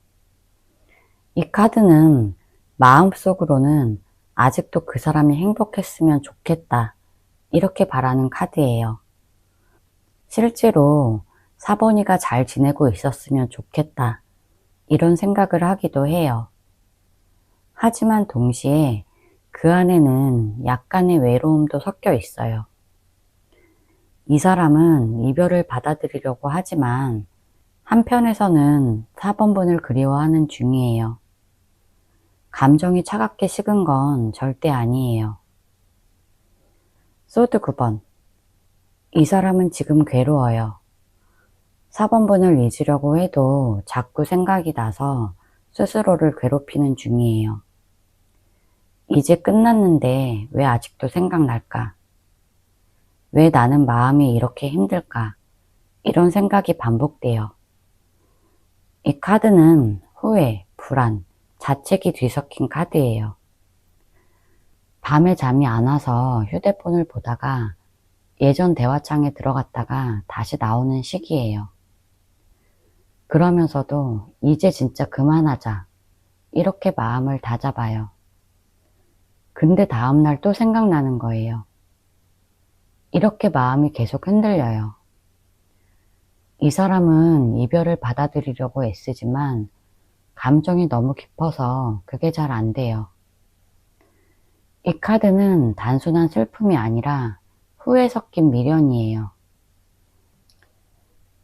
이 카드는 마음속으로는 아직도 그 사람이 행복했으면 좋겠다, 이렇게 바라는 카드예요. 실제로 4번이가 잘 지내고 있었으면 좋겠다, 이런 생각을 하기도 해요. 하지만 동시에 그 안에는 약간의 외로움도 섞여 있어요. 이 사람은 이별을 받아들이려고 하지만 한편에서는 4번분을 그리워하는 중이에요. 감정이 차갑게 식은 건 절대 아니에요. 소드 9번. 이 사람은 지금 괴로워요. 4번분을 잊으려고 해도 자꾸 생각이 나서 스스로를 괴롭히는 중이에요. 이제 끝났는데 왜 아직도 생각날까? 왜 나는 마음이 이렇게 힘들까? 이런 생각이 반복돼요. 이 카드는 후회, 불안, 자책이 뒤섞인 카드예요. 밤에 잠이 안 와서 휴대폰을 보다가 예전 대화창에 들어갔다가 다시 나오는 시기예요. 그러면서도 이제 진짜 그만하자, 이렇게 마음을 다잡아요. 근데 다음날 또 생각나는 거예요. 이렇게 마음이 계속 흔들려요. 이 사람은 이별을 받아들이려고 애쓰지만 감정이 너무 깊어서 그게 잘 안 돼요. 이 카드는 단순한 슬픔이 아니라 후회 섞인 미련이에요.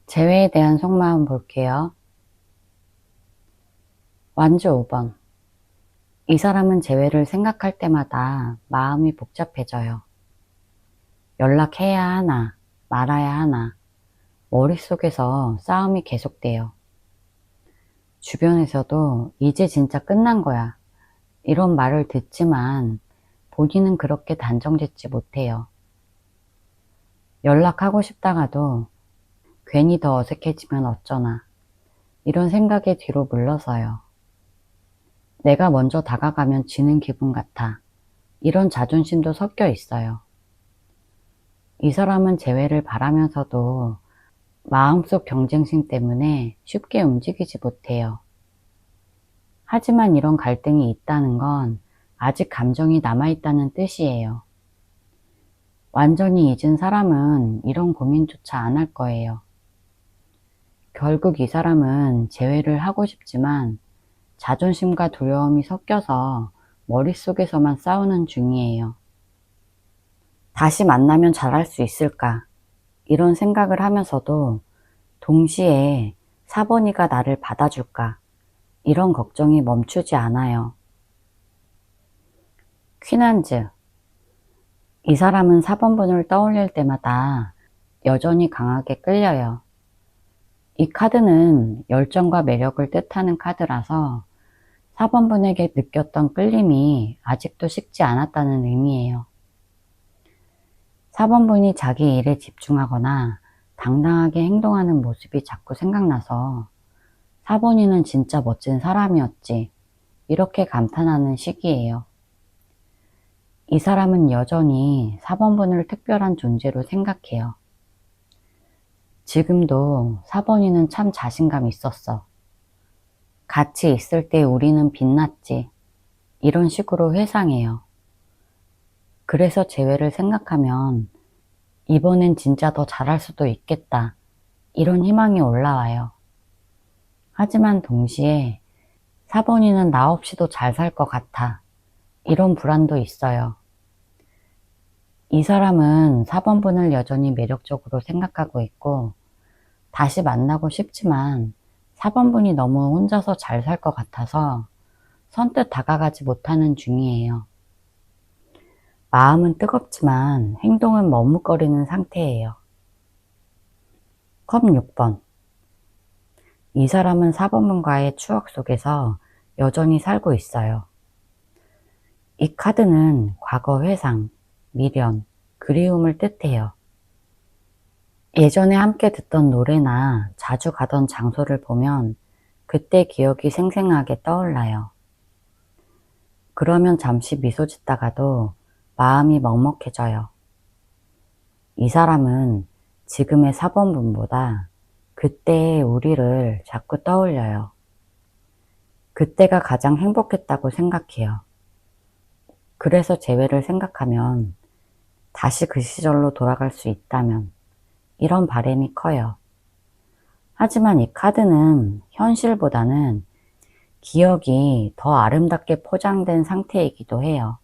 재회에 대한 속마음 볼게요. 완주 5번. 이 사람은 재회를 생각할 때마다 마음이 복잡해져요. 연락해야 하나, 말아야 하나, 머릿속에서 싸움이 계속돼요. 주변에서도 이제 진짜 끝난 거야, 이런 말을 듣지만 본인은 그렇게 단정짓지 못해요. 연락하고 싶다가도 괜히 더 어색해지면 어쩌나, 이런 생각에 뒤로 물러서요. 내가 먼저 다가가면 지는 기분 같아, 이런 자존심도 섞여 있어요. 이 사람은 재회를 바라면서도 마음속 경쟁심 때문에 쉽게 움직이지 못해요. 하지만 이런 갈등이 있다는 건 아직 감정이 남아있다는 뜻이에요. 완전히 잊은 사람은 이런 고민조차 안 할 거예요. 결국 이 사람은 재회를 하고 싶지만 자존심과 두려움이 섞여서 머릿속에서만 싸우는 중이에요. 다시 만나면 잘할 수 있을까? 이런 생각을 하면서도 동시에 4번이가 나를 받아줄까? 이런 걱정이 멈추지 않아요. 퀸한즈. 이 사람은 4번분을 떠올릴 때마다 여전히 강하게 끌려요. 이 카드는 열정과 매력을 뜻하는 카드라서 4번분에게 느꼈던 끌림이 아직도 식지 않았다는 의미예요. 4번분이 자기 일에 집중하거나 당당하게 행동하는 모습이 자꾸 생각나서 4번이는 진짜 멋진 사람이었지, 이렇게 감탄하는 시기예요. 이 사람은 여전히 4번분을 특별한 존재로 생각해요. 지금도 4번이는 참 자신감 있었어. 같이 있을 때 우리는 빛났지, 이런 식으로 회상해요. 그래서 재회를 생각하면 이번엔 진짜 더 잘할 수도 있겠다, 이런 희망이 올라와요. 하지만 동시에 4번이는 나 없이도 잘 살 것 같아, 이런 불안도 있어요. 이 사람은 4번분을 여전히 매력적으로 생각하고 있고 다시 만나고 싶지만 4번분이 너무 혼자서 잘 살 것 같아서 선뜻 다가가지 못하는 중이에요. 마음은 뜨겁지만 행동은 머뭇거리는 상태예요. 컵 6번. 이 사람은 4번분과의 추억 속에서 여전히 살고 있어요. 이 카드는 과거 회상, 미련, 그리움을 뜻해요. 예전에 함께 듣던 노래나 자주 가던 장소를 보면 그때 기억이 생생하게 떠올라요. 그러면 잠시 미소 짓다가도 마음이 먹먹해져요. 이 사람은 지금의 4번분보다 그때의 우리를 자꾸 떠올려요. 그때가 가장 행복했다고 생각해요. 그래서 재회를 생각하면 다시 그 시절로 돌아갈 수 있다면, 이런 바람이 커요. 하지만 이 카드는 현실보다는 기억이 더 아름답게 포장된 상태이기도 해요.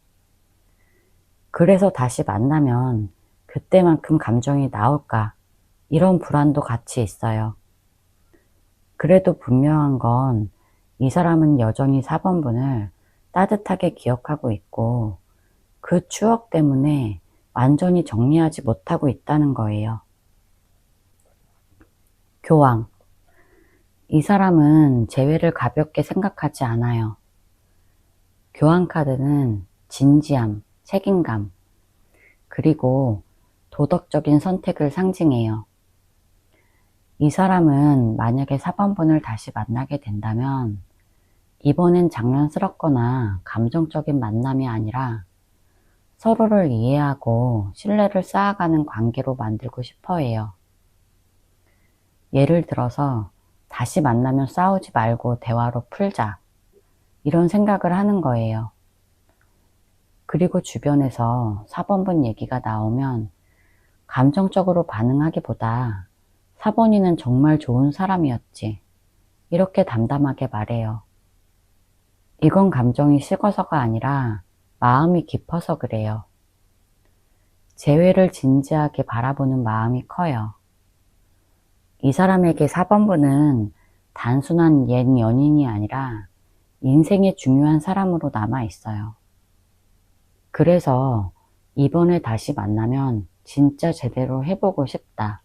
그래서 다시 만나면 그때만큼 감정이 나올까, 이런 불안도 같이 있어요. 그래도 분명한 건 이 사람은 여전히 4번분을 따뜻하게 기억하고 있고 그 추억 때문에 완전히 정리하지 못하고 있다는 거예요. 교황. 이 사람은 재회를 가볍게 생각하지 않아요. 교황 카드는 진지함, 책임감, 그리고 도덕적인 선택을 상징해요. 이 사람은 만약에 4번분을 다시 만나게 된다면 이번엔 장난스럽거나 감정적인 만남이 아니라 서로를 이해하고 신뢰를 쌓아가는 관계로 만들고 싶어 해요. 예를 들어서 다시 만나면 싸우지 말고 대화로 풀자, 이런 생각을 하는 거예요. 그리고 주변에서 4번분 얘기가 나오면 감정적으로 반응하기보다 4번이는 정말 좋은 사람이었지, 이렇게 담담하게 말해요. 이건 감정이 식어서가 아니라 마음이 깊어서 그래요. 재회를 진지하게 바라보는 마음이 커요. 이 사람에게 4번분은 단순한 옛 연인이 아니라 인생의 중요한 사람으로 남아 있어요. 그래서 이번에 다시 만나면 진짜 제대로 해보고 싶다.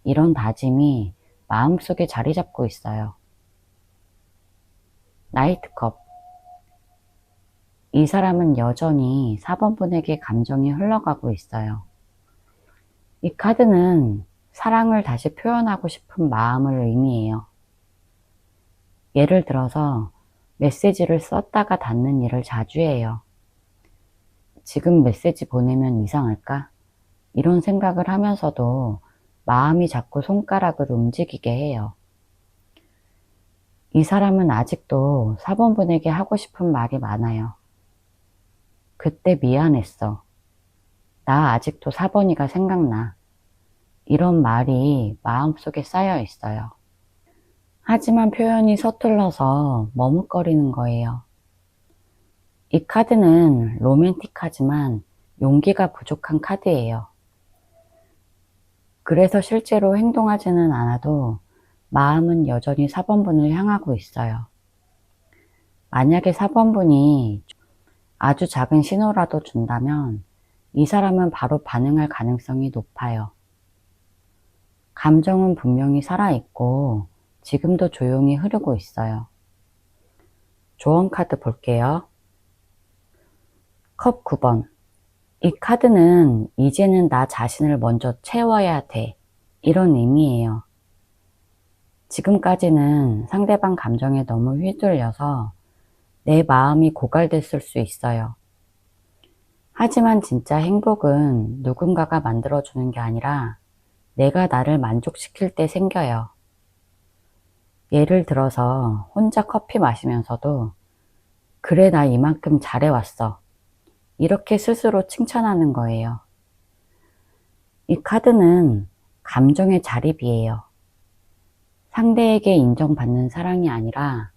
이런 다짐이 마음속에 자리 잡고 있어요. 나이트컵. 이 사람은 여전히 4번분에게 감정이 흘러가고 있어요. 이 카드는 사랑을 다시 표현하고 싶은 마음을 의미해요. 예를 들어서 메시지를 썼다가 닫는 일을 자주 해요. 지금 메시지 보내면 이상할까? 이런 생각을 하면서도 마음이 자꾸 손가락을 움직이게 해요. 이 사람은 아직도 4번분에게 하고 싶은 말이 많아요. 그때 미안했어. 나 아직도 4번이가 생각나. 이런 말이 마음속에 쌓여 있어요. 하지만 표현이 서툴러서 머뭇거리는 거예요. 이 카드는 로맨틱하지만 용기가 부족한 카드예요. 그래서 실제로 행동하지는 않아도 마음은 여전히 4번분을 향하고 있어요. 만약에 4번분이 아주 작은 신호라도 준다면 이 사람은 바로 반응할 가능성이 높아요. 감정은 분명히 살아있고 지금도 조용히 흐르고 있어요. 조언 카드 볼게요. 컵 9번. 이 카드는 이제는 나 자신을 먼저 채워야 돼. 이런 의미예요. 지금까지는 상대방 감정에 너무 휘둘려서 내 마음이 고갈됐을 수 있어요. 하지만 진짜 행복은 누군가가 만들어주는 게 아니라 내가 나를 만족시킬 때 생겨요. 예를 들어서 혼자 커피 마시면서도 그래 나 이만큼 잘해왔어. 이렇게 스스로 칭찬하는 거예요. 이 카드는 감정의 자립이에요. 상대에게 인정받는 사랑이 아니라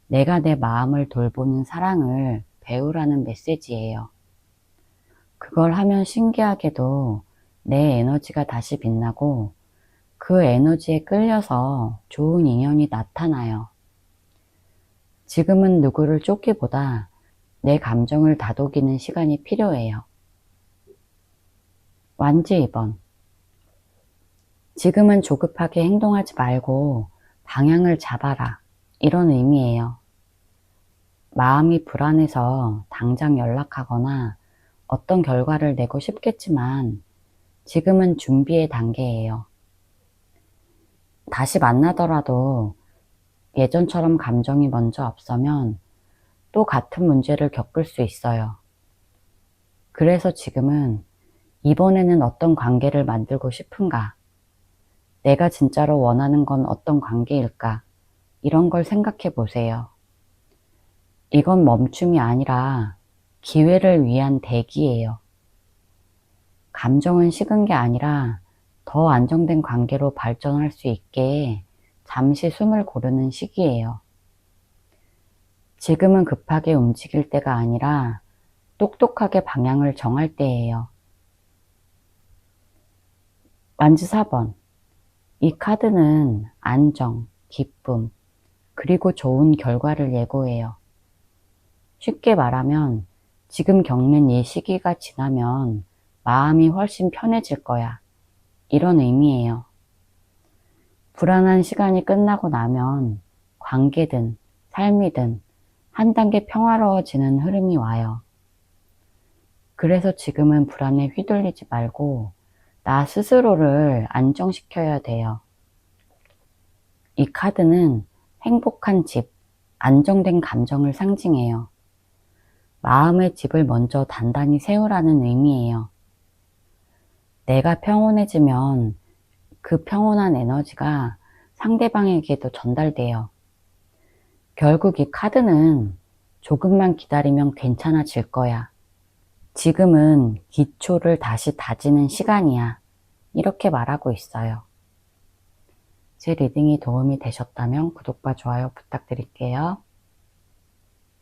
내가 내 마음을 돌보는 사랑을 배우라는 메시지예요. 그걸 하면 신기하게도 내 에너지가 다시 빛나고 그 에너지에 끌려서 좋은 인연이 나타나요. 지금은 누구를 쫓기보다 내 감정을 다독이는 시간이 필요해요. 완지 2번. 지금은 조급하게 행동하지 말고 방향을 잡아라. 이런 의미예요. 마음이 불안해서 당장 연락하거나 어떤 결과를 내고 싶겠지만 지금은 준비의 단계예요. 다시 만나더라도 예전처럼 감정이 먼저 앞서면 또 같은 문제를 겪을 수 있어요. 그래서 지금은 이번에는 어떤 관계를 만들고 싶은가? 내가 진짜로 원하는 건 어떤 관계일까? 이런 걸 생각해 보세요. 이건 멈춤이 아니라 기회를 위한 대기예요. 감정은 식은 게 아니라 더 안정된 관계로 발전할 수 있게 잠시 숨을 고르는 시기예요. 지금은 급하게 움직일 때가 아니라 똑똑하게 방향을 정할 때예요. 완지 4번. 이 카드는 안정, 기쁨, 그리고 좋은 결과를 예고해요. 쉽게 말하면 지금 겪는 이 시기가 지나면 마음이 훨씬 편해질 거야. 이런 의미예요. 불안한 시간이 끝나고 나면 관계든 삶이든 한 단계 평화로워지는 흐름이 와요. 그래서 지금은 불안에 휘둘리지 말고 나 스스로를 안정시켜야 돼요. 이 카드는 행복한 집, 안정된 감정을 상징해요. 마음의 집을 먼저 단단히 세우라는 의미예요. 내가 평온해지면 그 평온한 에너지가 상대방에게도 전달돼요. 결국 이 카드는 조금만 기다리면 괜찮아질 거야. 지금은 기초를 다시 다지는 시간이야. 이렇게 말하고 있어요. 제 리딩이 도움이 되셨다면 구독과 좋아요 부탁드릴게요.